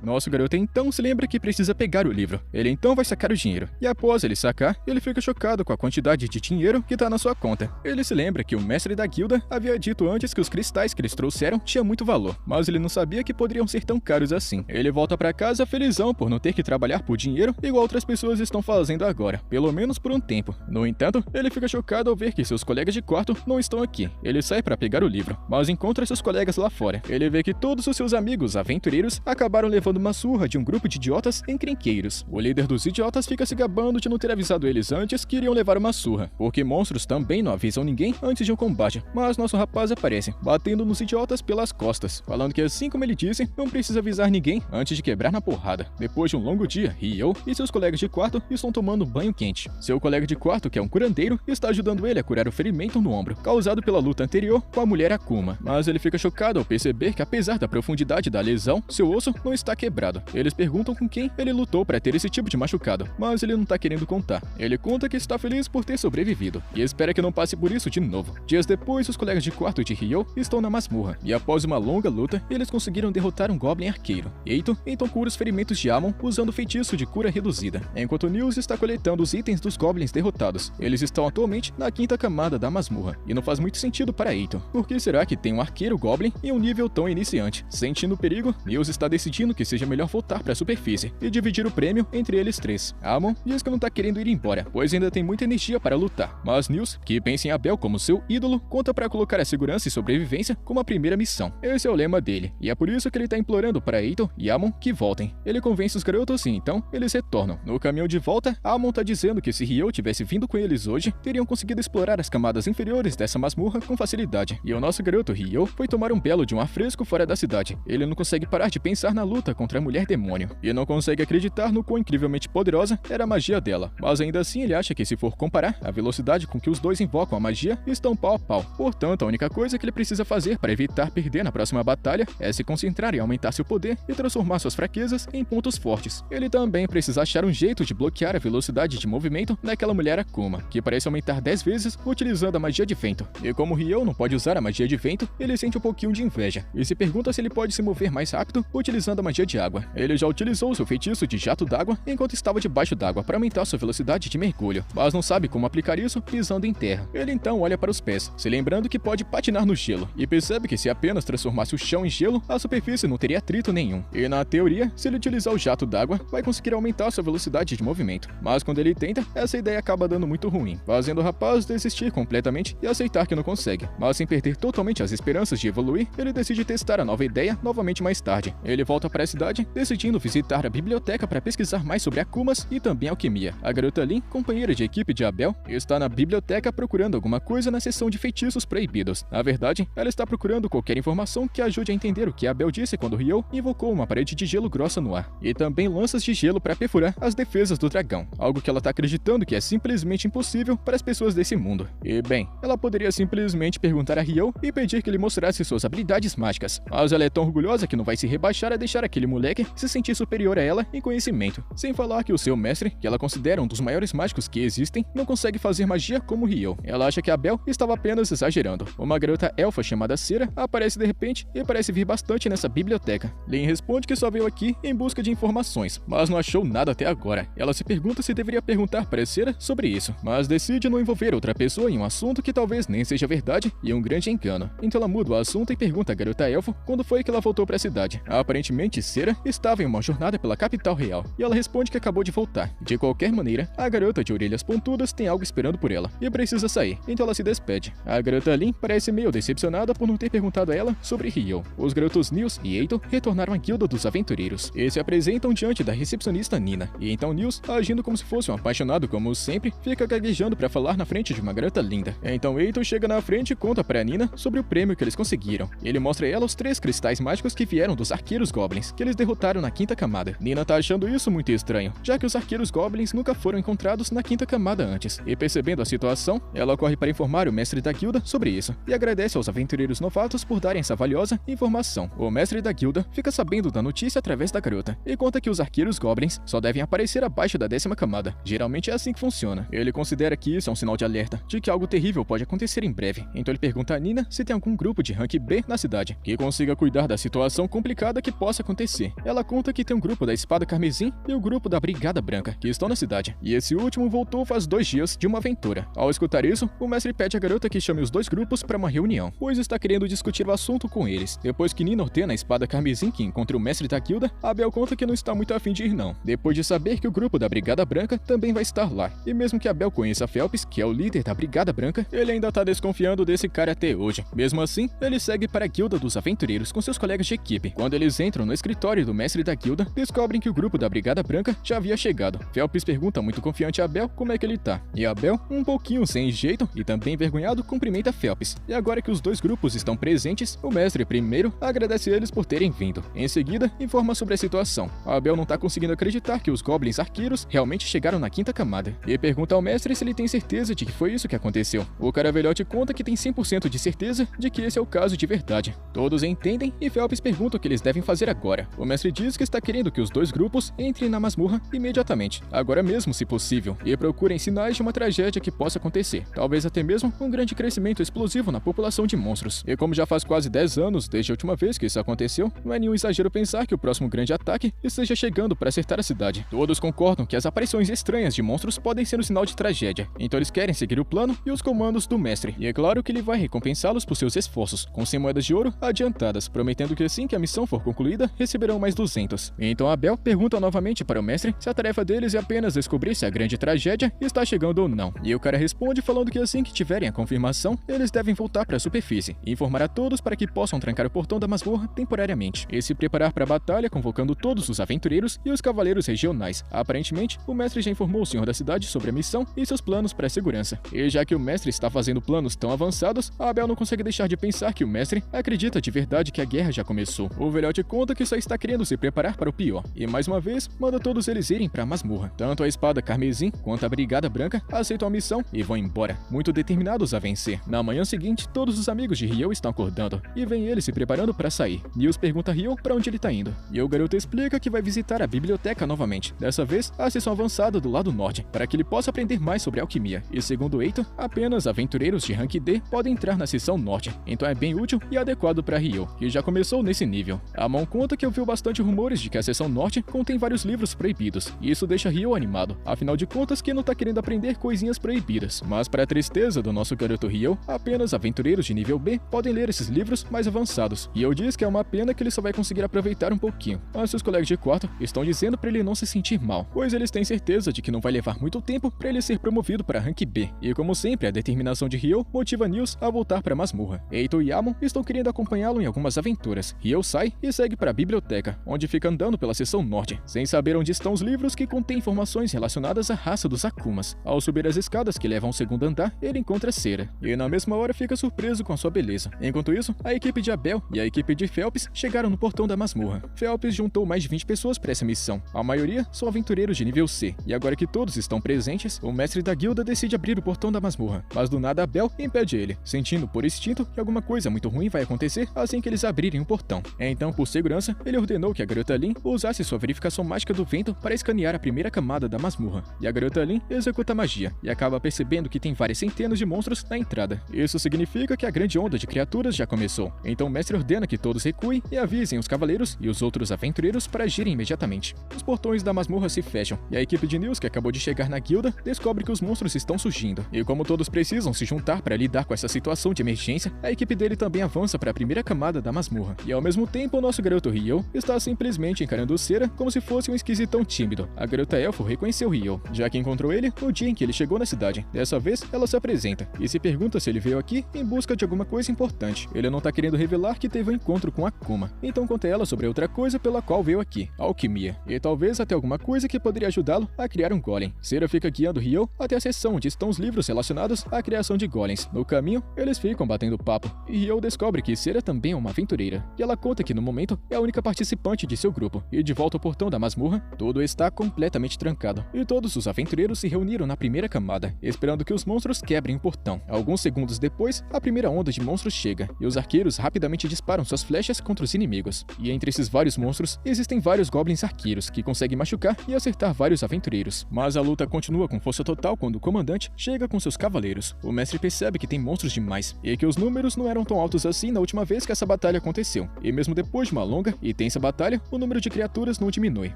Nosso garoto então se lembra que precisa pegar o livro. Ele então vai sacar o dinheiro. E após ele sacar, ele fica chocado com a quantidade de dinheiro que tá na sua conta. Ele se lembra que o mestre da guilda havia dito antes que os cristais que eles trouxeram tinham muito valor, mas ele não sabia que poderiam ser tão caros assim. Ele volta pra casa felizão por não ter que trabalhar por dinheiro igual outras pessoas estão fazendo agora, pelo menos por um tempo. No entanto, ele fica chocado ao ver que seus colegas de quarto não estão aqui. Ele sai pra pegar o livro, mas encontra seus colegas lá fora. Ele vê que todos os seus amigos aventureiros acabaram levando uma surra de um grupo de idiotas encrenqueiros. O líder dos idiotas fica se gabando de não ter avisado eles antes que iriam levar uma surra, porque monstros também não avisam ninguém antes de um combate. Mas nosso rapaz aparece, batendo nos idiotas pelas costas, falando que assim como ele disse, não precisa avisar ninguém antes de quebrar na porrada. Depois de um longo dia, Ryo e seus colegas de quarto estão tomando banho quente. Seu colega de quarto, que é um curandeiro, está ajudando ele a curar o ferimento no ombro, causado pela luta anterior com a mulher Akuma. Mas ele fica chocado ao perceber que apesar da profundidade da lesão, seu osso não está quebrado. Eles perguntam com quem ele lutou para ter esse tipo de machucado, mas ele não tá querendo contar. Ele conta que está feliz por ter sobrevivido e espera que não passe por isso de novo. Dias depois, os colegas de quarto de Ryo estão na masmorra e após uma longa luta, eles conseguiram derrotar um Goblin arqueiro. Eito então cura os ferimentos de Amon usando o feitiço de cura reduzida, enquanto Nils está coletando os itens dos Goblins derrotados. Eles estão atualmente na 5ª camada da masmorra e não faz muito sentido para Eito. Por que será que tem um arqueiro Goblin em um nível tão iniciante? Sentindo o perigo, Nils está decidindo que seja melhor voltar para a superfície e dividir o prêmio entre eles três. Amon diz que não tá querendo ir embora, pois ainda tem muita energia para lutar, mas Nils, que pensa em Abel como seu ídolo, conta para colocar a segurança e sobrevivência como a primeira missão. Esse é o lema dele, e é por isso que ele tá implorando para Eito e Amon que voltem. Ele convence os garotos e então eles retornam. No caminho de volta, Amon tá dizendo que se Ryo tivesse vindo com eles hoje, teriam conseguido explorar as camadas inferiores dessa masmorra com facilidade. E o nosso garoto Ryo foi tomar um belo de um ar fresco fora da cidade. Ele não consegue parar de pensar na luta contra a mulher demônio e não consegue acreditar no quão incrivelmente poderosa era a magia dela, mas ainda assim ele acha que se for comparar, a velocidade com que os dois invocam a magia estão pau a pau. Portanto, a única coisa que ele precisa fazer para evitar perder na próxima batalha é se concentrar em aumentar seu poder e transformar suas fraquezas em pontos fortes. Ele também precisa achar um jeito de bloquear a velocidade de movimento daquela mulher Akuma, que parece aumentar 10 vezes utilizando a magia de vento. E como Ryo não pode usar a magia de vento, ele sente um pouquinho de inveja e se pergunta se ele pode se mover mais rápido utilizando a magia de água. Ele já utilizou seu feitiço de jato d'água enquanto estava debaixo d'água para aumentar sua velocidade de mergulho, mas não sabe como aplicar isso pisando em terra. Ele então olha para os pés, se lembrando que pode patinar no gelo, e percebe que se apenas transformasse o chão em gelo, a superfície não teria atrito nenhum. E na teoria, se ele utilizar o jato d'água, vai conseguir aumentar sua velocidade de movimento. Mas quando ele tenta, essa ideia acaba dando muito ruim, fazendo o rapaz desistir completamente e aceitar que não consegue. Mas sem perder totalmente as esperanças de evoluir, ele decide testar a nova ideia novamente mais tarde. Ele volta para a cidade, decidindo visitar a biblioteca para pesquisar mais sobre Akumas e também alquimia. A garota Lin, companheira de equipe de Abel, está na biblioteca procurando alguma coisa na seção de feitiços proibidos. Na verdade, ela está procurando qualquer informação que ajude a entender o que Abel disse quando Ryo invocou uma parede de gelo grossa no ar, e também lanças de gelo para perfurar as defesas do dragão, algo que ela está acreditando que é simplesmente impossível para as pessoas desse mundo. E bem, ela poderia simplesmente perguntar a Ryo e pedir que ele mostrasse suas habilidades mágicas, mas ela é tão orgulhosa que não vai se rebaixar a deixar aquele moleque se sentir superior a ela em conhecimento. Sem falar que o seu mestre, que ela considera um dos maiores mágicos que existem, não consegue fazer magia como Ryo. Ela acha que a Belle estava apenas exagerando. Uma garota elfa chamada Cera aparece de repente e parece vir bastante nessa biblioteca. Lin responde que só veio aqui em busca de informações, mas não achou nada até agora. Ela se pergunta se deveria perguntar para Cera sobre isso, mas decide não envolver outra pessoa em um assunto que talvez nem seja verdade e um grande engano. Então ela muda o assunto e pergunta à garota elfa quando foi que ela voltou para a cidade. Aparentemente, Cera estava em uma jornada pela capital real, e ela responde que acabou de voltar. De qualquer maneira, a garota de orelhas pontudas tem algo esperando por ela, e precisa sair, então ela se despede. A garota Lin parece meio decepcionada por não ter perguntado a ela sobre Ryo. Os garotos Nils e Eito retornaram à guilda dos aventureiros, e se apresentam diante da recepcionista Nina, e então Nils, agindo como se fosse um apaixonado como sempre, fica gaguejando para falar na frente de uma garota linda. Então Eito chega na frente e conta para Nina sobre o prêmio que eles conseguiram. Ele mostra a ela os 3 cristais mágicos que vieram dos arqueiros goblins, que eles derrotaram na 5ª camada. Nina tá achando isso muito estranho, já que os arqueiros goblins nunca foram encontrados na 5ª camada antes, e percebendo a situação, ela corre para informar o mestre da guilda sobre isso, e agradece aos aventureiros novatos por darem essa valiosa informação. O mestre da guilda fica sabendo da notícia através da garota, e conta que os arqueiros goblins só devem aparecer abaixo da 10ª camada. Geralmente é assim que funciona. Ele considera que isso é um sinal de alerta, de que algo terrível pode acontecer em breve, então ele pergunta a Nina se tem algum grupo de rank B na cidade, que consiga cuidar da situação complicada que possa acontecer. Ela conta que tem um grupo da Espada Carmesim e o grupo da Brigada Branca, que estão na cidade, e esse último voltou faz 2 dias de uma aventura. Ao escutar isso, o mestre pede à garota que chame os 2 grupos para uma reunião, pois está querendo discutir o assunto com eles. Depois que Nina ordena a Espada Carmesim que encontre o mestre da guilda, a Belle conta que não está muito afim de ir não, depois de saber que o grupo da Brigada Branca também vai estar lá. E mesmo que a Belle conheça Phelps, que é o líder da Brigada Branca, ele ainda tá desconfiando desse cara até hoje. Mesmo assim, ele segue para a guilda dos aventureiros com seus colegas de equipe. Quando eles entram no escritório do mestre da guilda, descobrem que o grupo da Brigada Branca já havia chegado. Phelps pergunta muito confiante a Belle como é que ele tá, e a Belle, um pouquinho sem jeito e também envergonhado, cumprimenta Phelps. E agora que os 2 grupos estão presentes, o mestre primeiro agradece eles por terem vindo. Em seguida, informa sobre a situação. A Belle não tá conseguindo acreditar que os goblins arqueiros realmente chegaram na 5ª camada, e pergunta ao mestre se ele tem certeza de que foi isso que aconteceu. O cara velhote conta que tem 100% de certeza de que esse é o caso de verdade. Todos entendem e Phelps pergunta o que eles devem fazer agora. O mestre diz que está querendo que os 2 grupos entrem na masmorra imediatamente, agora mesmo se possível, e procurem sinais de uma tragédia que possa acontecer, talvez até mesmo um grande crescimento explosivo na população de monstros. E como já faz quase 10 anos desde a última vez que isso aconteceu, não é nenhum exagero pensar que o próximo grande ataque esteja chegando para acertar a cidade. Todos concordam que as aparições estranhas de monstros podem ser um sinal de tragédia, então eles querem seguir o plano e os comandos do mestre, e é claro que ele vai recompensá-los por seus esforços, com 100 moedas de ouro adiantadas, prometendo que assim que a missão for concluída, receberão mais 200. Então a Belle pergunta novamente para o mestre se a tarefa deles é apenas descobrir se a grande tragédia está chegando ou não, e o cara responde falando que assim que tiverem a confirmação, eles devem voltar para a superfície e informar a todos para que possam trancar o portão da masmorra temporariamente, e se preparar para a batalha convocando todos os aventureiros e os cavaleiros regionais. Aparentemente, o mestre já informou o senhor da cidade sobre a missão e seus planos para a segurança, e já que o mestre está fazendo planos tão avançados, a Belle não consegue deixar de pensar que o mestre acredita de verdade que a guerra já começou. O velhote conta que só está querendo se preparar para o pior, e mais uma vez, manda todos eles irem para a masmorra. Tanto a Espada Carmesim quanto a Brigada Branca aceitam a missão e vão embora, muito determinados a vencer. Na manhã seguinte, todos os amigos de Ryo estão acordando, e vem ele se preparando para sair. Nils pergunta a Ryo para onde ele tá indo, e o garoto explica que vai visitar a biblioteca novamente, dessa vez a seção avançada do lado norte, para que ele possa aprender mais sobre alquimia, e segundo Eito, apenas aventureiros de rank D podem entrar na seção norte, então é bem útil e adequado para Ryo, que já começou nesse nível. Amon conta que ouviu bastante rumores de que a seção norte contém vários livros proibidos, e isso deixa Ryo animado, afinal de contas quem não tá querendo aprender coisinhas proibidas. Mas para a tristeza do nosso garoto Ryo, apenas aventureiros de nível B podem ler esses livros mais avançados, e eu diz que é uma pena que ele só vai conseguir aproveitar um pouquinho, mas seus colegas de quarto estão dizendo para ele não se sentir mal, pois eles têm certeza de que não vai levar muito tempo para ele ser promovido para rank B, e como sempre a determinação de Ryo motiva Nils a voltar para a masmorra. Eito e Amon estão querendo acompanhá-lo em algumas aventuras. Ryo sai e segue para a biblioteca, onde fica andando pela seção norte, sem saber onde estão os livros que contêm informações relacionadas à raça dos Akumas. Ao subir as escadas que levam ao segundo andar, ele encontra Cera, e na mesma hora fica surpreso com a sua beleza. Enquanto isso, a equipe de Abel e a equipe de Phelps chegaram no portão da masmorra. Phelps juntou mais de 20 pessoas para essa missão. A maioria são aventureiros de nível C, e agora que todos estão presentes, o mestre da guilda decide abrir o portão da masmorra, mas do nada Abel impede ele, sentindo por instinto que alguma coisa muito ruim vai acontecer assim que eles abrirem o portão. Então, por segurança, ele ordenou que a garota Lin usasse sua verificação mágica do vento para escanear a primeira camada da masmorra. E a garota Lin executa a magia e acaba percebendo que tem várias centenas de monstros na entrada. Isso significa que a grande onda de criaturas já começou. Então o mestre ordena que todos recuem e avisem os cavaleiros e os outros aventureiros para agirem imediatamente. Os portões da masmorra se fecham e a equipe de Nils, que acabou de chegar na guilda, descobre que os monstros estão surgindo. E como todos precisam se juntar para lidar com essa situação de emergência, a equipe dele também avança para a primeira camada da masmorra. E ao mesmo tempo, o nosso garoto Ryo está simplesmente encarando Cera como se fosse um esquisitão tímido. A garota elfo reconheceu Ryo, já que encontrou ele no dia em que ele chegou na cidade. Dessa vez, ela se apresenta e se pergunta se ele veio aqui em busca de alguma coisa importante. Ele não tá querendo revelar que teve um encontro com Akuma, então conta a ela sobre outra coisa pela qual veio aqui, a alquimia, e talvez até alguma coisa que poderia ajudá-lo a criar um golem. Cera fica guiando Ryo até a seção onde estão os livros relacionados à criação de golems. No caminho, eles ficam batendo papo, e Ryo descobre que Cera também é uma aventureira, e ela conta que no momento é a única participante de seu grupo, e de volta ao portão da masmorra, tudo está completamente trancado, e todos os aventureiros se reuniram na primeira camada, esperando que os monstros quebrem o portão. Alguns segundos depois, a primeira onda de monstros chega, e os arqueiros rapidamente disparam suas flechas contra os inimigos. E entre esses vários monstros, existem vários goblins arqueiros que conseguem machucar e acertar vários aventureiros. Mas a luta continua com força total quando o comandante chega com seus cavaleiros. O mestre percebe que tem monstros demais, e que os números não eram tão altos assim na última vez que essa batalha aconteceu. E mesmo depois de uma longa e tensa batalha, o número de criaturas não diminui.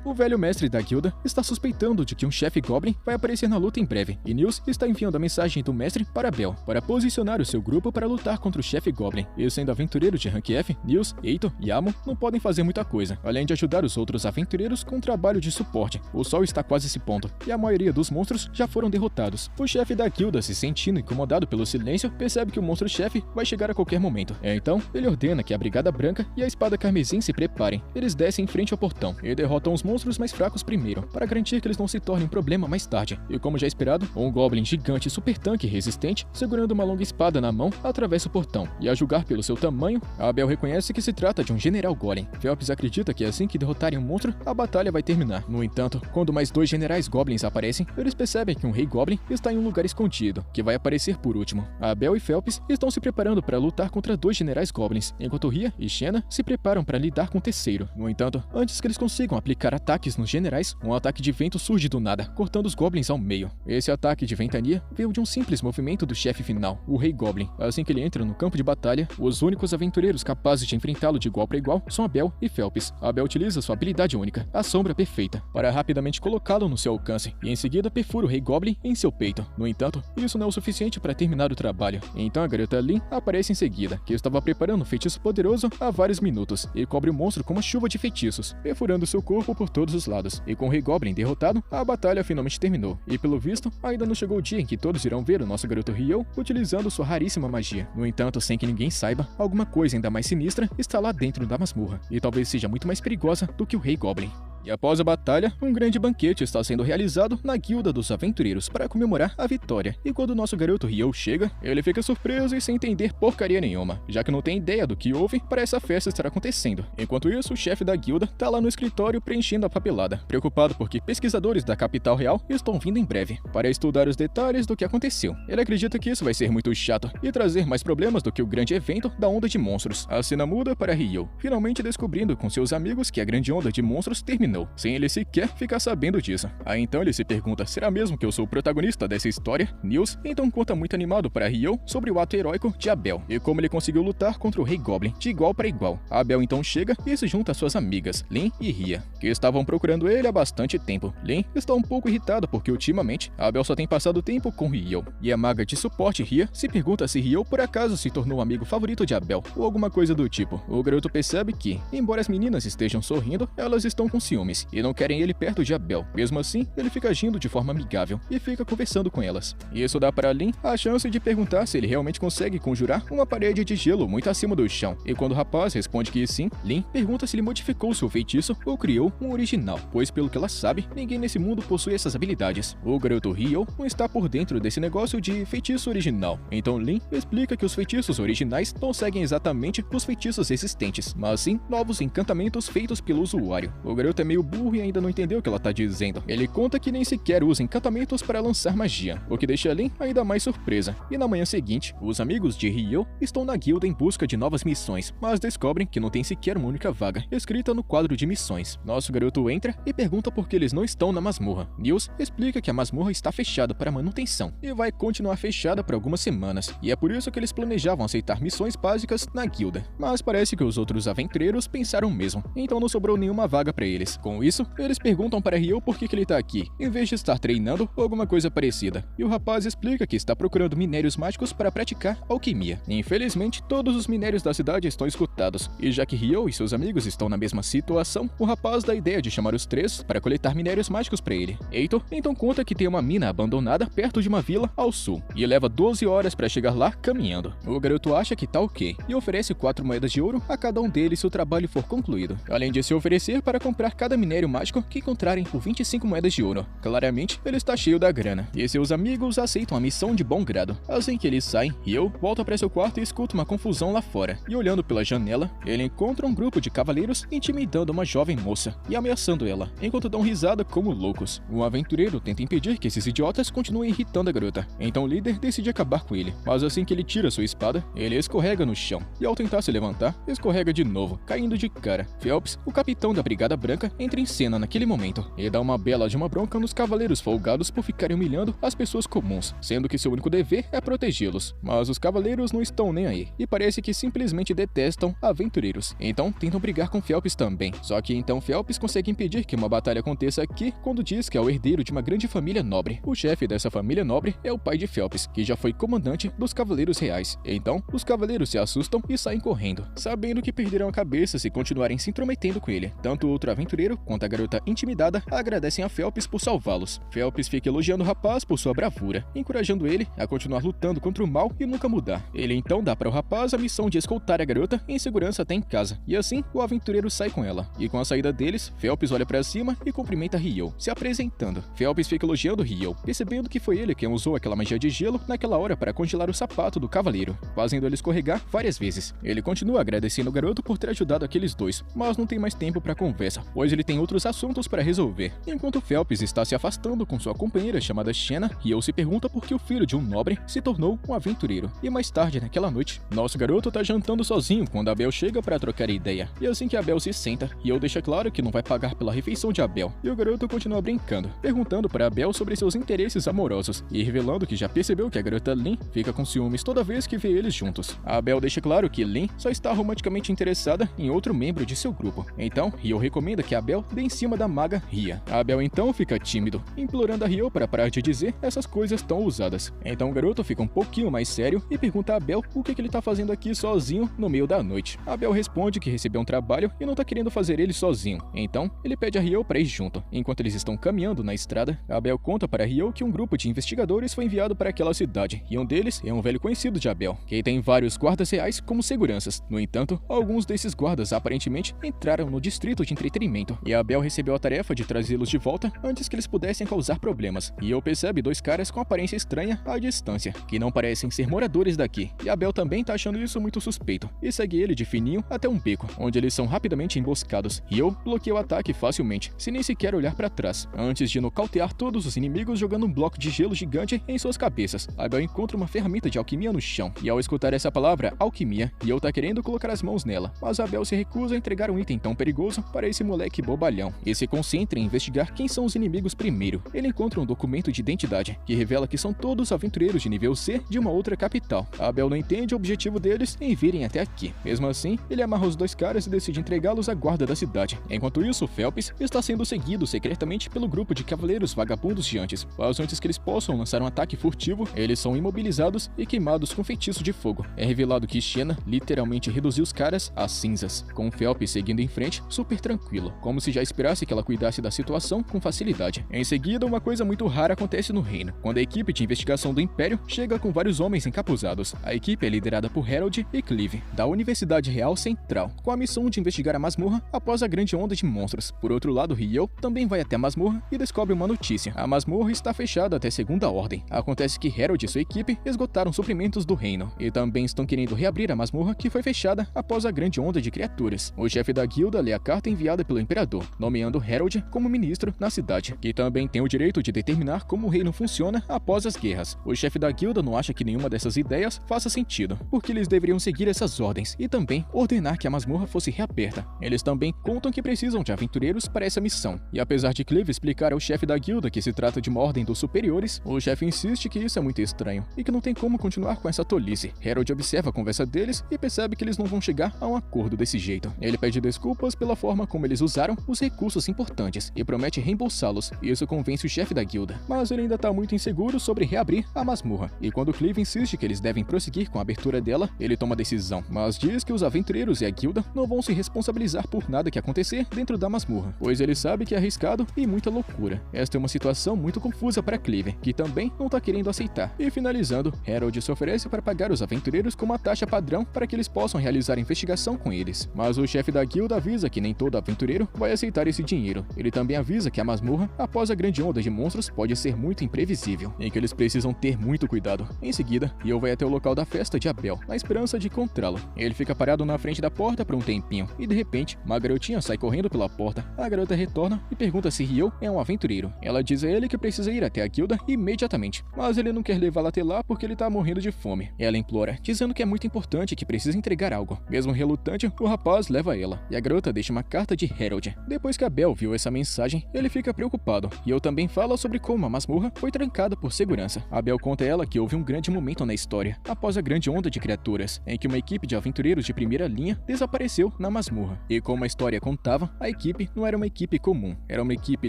O velho mestre da guilda está suspeitando de que um chefe goblin vai aparecer na luta em breve, e Nils está enviando a mensagem do mestre para Bel, para posicionar o seu grupo para lutar contra o chefe goblin. E sendo aventureiro de rank F, Nils, Eito e Amo não podem fazer muita coisa, além de ajudar os outros aventureiros com um trabalho de suporte. O sol está quase se pondo, e a maioria dos monstros já foram derrotados. O chefe da guilda, se sentindo incomodado pelo silêncio, percebe que o monstro-chefe vai chegar a qualquer momento. Então, ele ordena que a Brigada Branca e a Espada Carmesim se preparem. Eles descem em frente ao portão e derrotam os monstros mais fracos primeiro, para garantir que eles não se tornem um problema mais tarde. E como já esperado, um goblin gigante super tanque resistente, segurando uma longa espada na mão, atravessa o portão. E a julgar pelo seu tamanho, Abel reconhece que se trata de um general golem. Phelps acredita que assim que derrotarem um monstro, a batalha vai terminar. No entanto, quando mais dois generais goblins aparecem, eles percebem que um rei goblin está em um lugar escondido, que vai aparecer por último. Abel e Phelps estão se preparando para lutar contra dois generais goblins, enquanto Ria e Xena se preparam para lidar com o terceiro. No entanto, antes que eles consigam aplicar ataques nos generais, um ataque de vento surge do nada, cortando os goblins ao meio. Esse ataque de ventania veio de um simples movimento do chefe final, o rei goblin. Assim que ele entra no campo de batalha, os únicos aventureiros capazes de enfrentá-lo de igual para igual são Abel e Phelps. Abel utiliza sua habilidade única, a sombra perfeita, para rapidamente colocá-lo no seu alcance, e em seguida perfura o rei goblin em seu peito. No entanto, isso não é o suficiente para terminar o trabalho. Então a garota Lin aparece em seguida, que estava preparando um feitiço poderoso há vários minutos, e cobre o monstro com uma chuva de feitiços, perfurando seu corpo por todos os lados. E com o rei goblin derrotado, a batalha finalmente terminou. E pelo visto, ainda não chegou o dia em que todos irão ver o nosso garoto Ryo utilizando sua raríssima magia. No entanto, sem que ninguém saiba, alguma coisa ainda mais sinistra está lá dentro da masmorra, e talvez seja muito mais perigosa do que o rei goblin. E após a batalha, um grande banquete está sendo realizado na Guilda dos Aventureiros para comemorar a vitória. E quando o nosso garoto Ryo chega, ele fica surpreso e sem entender porcaria nenhuma, já que não tem ideia do que houve para essa festa estar acontecendo. Enquanto isso, o chefe da guilda tá lá no escritório preenchendo a papelada, preocupado porque pesquisadores da capital real estão vindo em breve para estudar os detalhes do que aconteceu. Ele acredita que isso vai ser muito chato e trazer mais problemas do que o grande evento da onda de monstros. A cena muda para Ryo, finalmente descobrindo com seus amigos que a grande onda de monstros terminou, sem ele sequer ficar sabendo disso. Aí então ele se pergunta, será mesmo que eu sou o protagonista dessa história? Nils então conta muito animado para Ryo sobre o ato heróico de Abel, e como ele conseguiu lutar contra o rei goblin de igual para igual. Abel então chega e se junta às suas amigas, Lin e Ria, que estavam procurando ele há bastante tempo. Lin está um pouco irritada porque ultimamente Abel só tem passado tempo com Ryo, e a maga de suporte Ria se pergunta se Ryo por acaso se tornou um amigo favorito de Abel, ou alguma coisa do tipo. O garoto percebe que, embora as meninas estejam sorrindo, elas estão com ciúmes e não querem ele perto de Abel. Mesmo assim, ele fica agindo de forma amigável e fica conversando com elas. Isso dá para Lin a chance de perguntar se ele realmente consegue conjurar uma parede de gelo muito acima do chão. E quando o rapaz responde que sim, Lin pergunta se ele modificou seu feitiço ou criou um original, pois pelo que ela sabe, ninguém nesse mundo possui essas habilidades. O garoto Ryo não está por dentro desse negócio de feitiço original. Então Lin explica que os feitiços originais não seguem exatamente os feitiços existentes, mas sim novos encantamentos feitos pelo usuário. O garoto é meio burro e ainda não entendeu o que ela tá dizendo. Ele conta que nem sequer usa encantamentos para lançar magia, o que deixa Lin ainda mais surpresa. E na manhã seguinte, os amigos de Ryo estão na guilda em busca de novas missões, mas descobrem que não tem sequer uma única vaga escrita no quadro de missões. Nosso garoto entra e pergunta por que eles não estão na masmorra. Nils explica que a masmorra está fechada para manutenção e vai continuar fechada por algumas semanas, e é por isso que eles planejavam aceitar missões básicas na guilda. Mas parece que os outros aventureiros pensaram o mesmo, então não sobrou nenhuma vaga para eles. Com isso, eles perguntam para Ryo por que ele tá aqui, em vez de estar treinando ou alguma coisa parecida, e o rapaz explica que está procurando minérios mágicos para praticar alquimia. Infelizmente, todos os minérios da cidade estão esgotados, e já que Ryo e seus amigos estão na mesma situação, o rapaz dá a ideia de chamar os três para coletar minérios mágicos para ele. Heitor então conta que tem uma mina abandonada perto de uma vila ao sul, e leva 12 horas para chegar lá caminhando. O garoto acha que tá ok, e oferece 4 moedas de ouro a cada um deles se o trabalho for concluído, além de se oferecer para comprar cada minério mágico que encontrarem por 25 moedas de ouro. Claramente, ele está cheio da grana, e seus amigos aceitam a missão de bom grado. Assim que eles saem, Ryo volta para seu quarto e escuta uma confusão lá fora, e olhando pela janela, ele encontra um grupo de cavaleiros intimidando uma jovem moça e ameaçando ela, enquanto dão risada como loucos. Um aventureiro tenta impedir que esses idiotas continuem irritando a garota, então o líder decide acabar com ele, mas assim que ele tira sua espada, ele escorrega no chão, e ao tentar se levantar, escorrega de novo, caindo de cara. Phelps, o capitão da Brigada Branca, entra em cena naquele momento e dá uma bela de uma bronca nos cavaleiros folgados por ficarem humilhando as pessoas comuns, sendo que seu único dever é protegê-los. Mas os cavaleiros não estão nem aí, e parece que simplesmente detestam aventureiros, então tentam brigar com Phelps também. Só que então Phelps consegue impedir que uma batalha aconteça aqui quando diz que é o herdeiro de uma grande família nobre. O chefe dessa família nobre é o pai de Phelps, que já foi comandante dos Cavaleiros Reais. Então, os cavaleiros se assustam e saem correndo, sabendo que perderão a cabeça se continuarem se intrometendo com ele. Tanto o outro aventureiro quanto a garota intimidada agradecem a Phelps por salvá-los. Phelps fica elogiando o rapaz por sua bravura, encorajando ele a continuar lutando contra o mal e nunca mudar. Ele então dá para o rapaz a missão de escoltar a garota em segurança até em casa, e assim o aventureiro sai com ela. E com a saída deles, Phelps olha para cima e cumprimenta Ryo, se apresentando. Phelps fica elogiando Ryo, percebendo que foi ele quem usou aquela magia de gelo naquela hora para congelar o sapato do cavaleiro, fazendo ele escorregar várias vezes. Ele continua agradecendo o garoto por ter ajudado aqueles dois, mas não tem mais tempo para conversa, pois ele tem outros assuntos para resolver. Enquanto Phelps está se afastando com sua companheira chamada Shanna, Ryo se pergunta por que o filho de um nobre se tornou um aventureiro. E mais tarde naquela noite, nosso garoto tá jantando sozinho quando Abel chega para trocar ideia. E assim que Abel se senta, Ryo deixa claro que não vai pagar pela refeição de Abel, e o garoto continua brincando, perguntando para Abel sobre seus interesses amorosos e revelando que já percebeu que a garota Lin fica com ciúmes toda vez que vê eles juntos. A Abel deixa claro que Lin só está romanticamente interessada em outro membro de seu grupo. Então, Ryo recomenda que Abel dê em cima da maga Ria. A Abel então fica tímido, implorando a Ryo para parar de dizer essas coisas tão ousadas. Então o garoto fica um pouquinho mais sério e pergunta a Abel o que ele tá fazendo aqui sozinho no meio da noite. A Abel responde que recebeu um trabalho e não tá querendo fazer ele sozinho. Então, ele pede a Ryo para ir junto. Enquanto eles estão caminhando na estrada, Abel conta para Ryo que um grupo de investigadores foi enviado para aquela cidade, e um deles é um velho conhecido de Abel, que tem vários guardas reais como seguranças. No entanto, alguns desses guardas aparentemente entraram no distrito de entretenimento, e Abel recebeu a tarefa de trazê-los de volta antes que eles pudessem causar problemas. E eu percebe dois caras com aparência estranha à distância, que não parecem ser moradores daqui, e Abel também tá achando isso muito suspeito, e segue ele de fininho até um beco, onde eles são rapidamente emboscados. Ryo bloqueia o ataque facilmente, sem nem sequer olhar para trás, antes de nocautear todos os inimigos jogando um bloco de gelo gigante em suas cabeças. Abel encontra uma ferramenta de alquimia no chão, e ao escutar essa palavra, alquimia, Ryo tá querendo colocar as mãos nela, mas Abel se recusa a entregar um item tão perigoso para esse moleque bobalhão, e se concentra em investigar quem são os inimigos primeiro. Ele encontra um documento de identidade, que revela que são todos aventureiros de nível C de uma outra capital. Abel não entende o objetivo deles em virem até aqui. Mesmo assim, ele amarra os dois caras e decide entregá-los à guarda da cidade. Enquanto isso, Phelps está sendo seguido secretamente pelo grupo de cavaleiros vagabundos de antes, mas antes que eles possam lançar um ataque furtivo, eles são imobilizados e queimados com feitiço de fogo. É revelado que Shanna literalmente reduziu os caras a cinzas, com Phelps seguindo em frente, super tranquilo, como se já esperasse que ela cuidasse da situação com facilidade. Em seguida, uma coisa muito rara acontece no reino, quando a equipe de investigação do Império chega com vários homens encapuzados. A equipe é liderada por Harold e Clive, da Universidade Real Central, com a missão de investigar a masmorra após a grande onda de monstros. Por outro lado, Ryo também vai até a masmorra e descobre uma notícia. A masmorra está fechada até segunda ordem. Acontece que Harold e sua equipe esgotaram suprimentos do reino, e também estão querendo reabrir a masmorra que foi fechada após a grande onda de criaturas. O chefe da guilda lê a carta enviada pelo Imperador imperador, nomeando Harold como ministro na cidade, que também tem o direito de determinar como o reino funciona após as guerras. O chefe da guilda não acha que nenhuma dessas ideias faça sentido, porque eles deveriam seguir essas ordens e também ordenar que a masmorra fosse reaberta. Eles também contam que precisam de aventureiros para essa missão, e apesar de Clive explicar ao chefe da guilda que se trata de uma ordem dos superiores, o chefe insiste que isso é muito estranho e que não tem como continuar com essa tolice. Harold observa a conversa deles e percebe que eles não vão chegar a um acordo desse jeito. Ele pede desculpas pela forma como eles usaram os recursos importantes e promete reembolsá-los. Isso convence o chefe da guilda, mas ele ainda tá muito inseguro sobre reabrir a masmorra. E quando Clive insiste que eles devem prosseguir com a abertura dela, ele toma a decisão, mas diz que os aventureiros e a guilda não vão se responsabilizar por nada que acontecer dentro da masmorra, pois ele sabe que é arriscado e muita loucura. Esta é uma situação muito confusa para Clive, que também não tá querendo aceitar. E finalizando, Harold se oferece para pagar os aventureiros com uma taxa padrão para que eles possam realizar a investigação com eles. Mas o chefe da guilda avisa que nem todo aventureiro vai aceitar esse dinheiro. Ele também avisa que a masmorra, após a grande onda de monstros, pode ser muito imprevisível, e que eles precisam ter muito cuidado. Em seguida, Rio vai até o local da festa de Abel, na esperança de encontrá-lo. Ele fica parado na frente da porta por um tempinho, e de repente, uma garotinha sai correndo pela porta. A garota retorna e pergunta se Rio é um aventureiro. Ela diz a ele que precisa ir até a guilda imediatamente, mas ele não quer levá-la até lá porque ele tá morrendo de fome. Ela implora, dizendo que é muito importante e que precisa entregar algo. Mesmo relutante, o rapaz leva ela, e a garota deixa uma carta de Harold. Depois que Abel viu essa mensagem, ele fica preocupado, e eu também falo sobre como a masmorra foi trancada por segurança. Abel conta a ela que houve um grande momento na história, após a grande onda de criaturas, em que uma equipe de aventureiros de primeira linha desapareceu na masmorra. E como a história contava, a equipe não era uma equipe comum, era uma equipe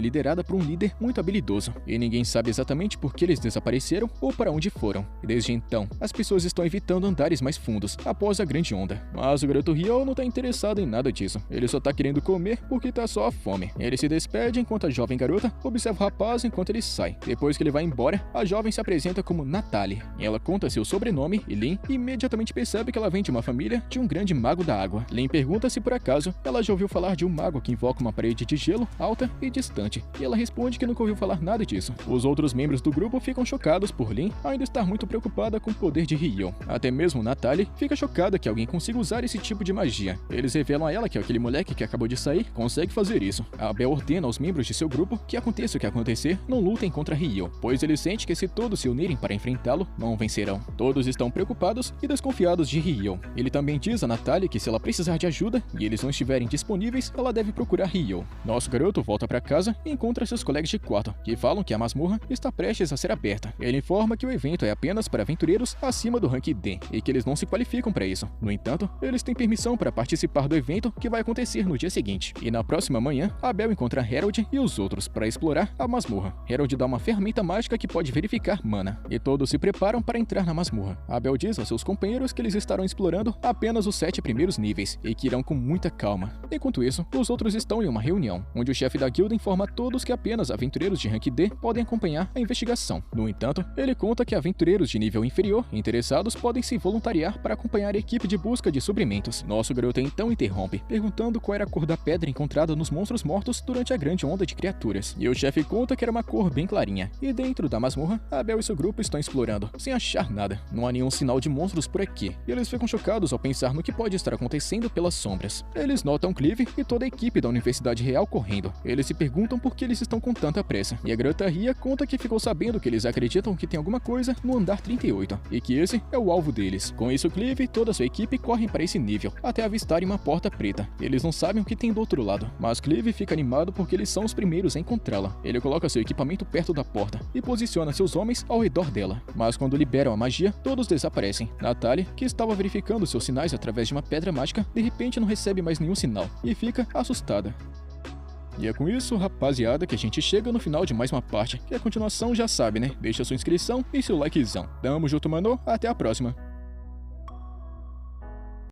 liderada por um líder muito habilidoso, e ninguém sabe exatamente por que eles desapareceram ou para onde foram. E desde então, as pessoas estão evitando andares mais fundos após a grande onda. Mas o garoto Rio não tá interessado em nada disso, ele só tá querendo comer porque tá só a fome. Ele se despede enquanto a jovem garota observa o rapaz enquanto ele sai. Depois que ele vai embora, a jovem se apresenta como Natalie. Ela conta seu sobrenome e Lynn imediatamente percebe que ela vem de uma família de um grande mago da água. Lynn pergunta se por acaso ela já ouviu falar de um mago que invoca uma parede de gelo alta e distante, e ela responde que nunca ouviu falar nada disso. Os outros membros do grupo ficam chocados por Lynn ainda estar muito preocupada com o poder de Rio. Até mesmo Natalie fica chocada que alguém consiga usar esse tipo de magia. Eles revelam a ela que aquele moleque que acabou de sair consegue fazer isso. A Abel ordena aos membros de seu grupo que aconteça o que acontecer, não lutem contra Rio, pois ele sente que se todos se unirem para enfrentá-lo, não vencerão. Todos estão preocupados e desconfiados de Rio. Ele também diz a Natalie que se ela precisar de ajuda e eles não estiverem disponíveis, ela deve procurar Rio. Nosso garoto volta para casa e encontra seus colegas de quarto, que falam que a masmorra está prestes a ser aberta. Ele informa que o evento é apenas para aventureiros acima do rank D e que eles não se qualificam para isso. No entanto, eles têm permissão para participar do evento que vai acontecer no dia seguinte. E na próxima manhã, Abel encontra Harold e os outros para explorar a masmorra. Harold dá uma ferramenta mágica que pode verificar mana, e todos se preparam para entrar na masmorra. Abel diz aos seus companheiros que eles estarão explorando apenas os 7 primeiros níveis e que irão com muita calma. Enquanto isso, os outros estão em uma reunião, onde o chefe da guilda informa a todos que apenas aventureiros de rank D podem acompanhar a investigação. No entanto, ele conta que aventureiros de nível inferior interessados podem se voluntariar para acompanhar a equipe de busca de suprimentos. Nosso garoto então interrompe, perguntando qual era a cor da pedra encontrada nos monstros mortos durante a grande onda de criaturas. E o chefe conta que era uma cor bem clarinha. E dentro da masmorra, Abel e seu grupo estão explorando, sem achar nada. Não há nenhum sinal de monstros por aqui. E eles ficam chocados ao pensar no que pode estar acontecendo pelas sombras. Eles notam Clive e toda a equipe da Universidade Real correndo. Eles se perguntam por que eles estão com tanta pressa. E a garota Ria conta que ficou sabendo que eles acreditam que tem alguma coisa no andar 38, e que esse é o alvo deles. Com isso, Clive e toda a sua equipe correm para esse nível, até avistarem uma porta preta. Eles não sabem o que tem do outro lado, mas Clive fica animado porque eles são os primeiros a encontrá-la. Ele coloca seu equipamento perto da porta e posiciona seus homens ao redor dela. Mas quando liberam a magia, todos desaparecem. Natalie, que estava verificando seus sinais através de uma pedra mágica, de repente não recebe mais nenhum sinal e fica assustada. E é com isso, rapaziada, que a gente chega no final de mais uma parte, que a continuação já sabe, né? Deixa sua inscrição e seu likezão. Tamo junto, mano. Até a próxima.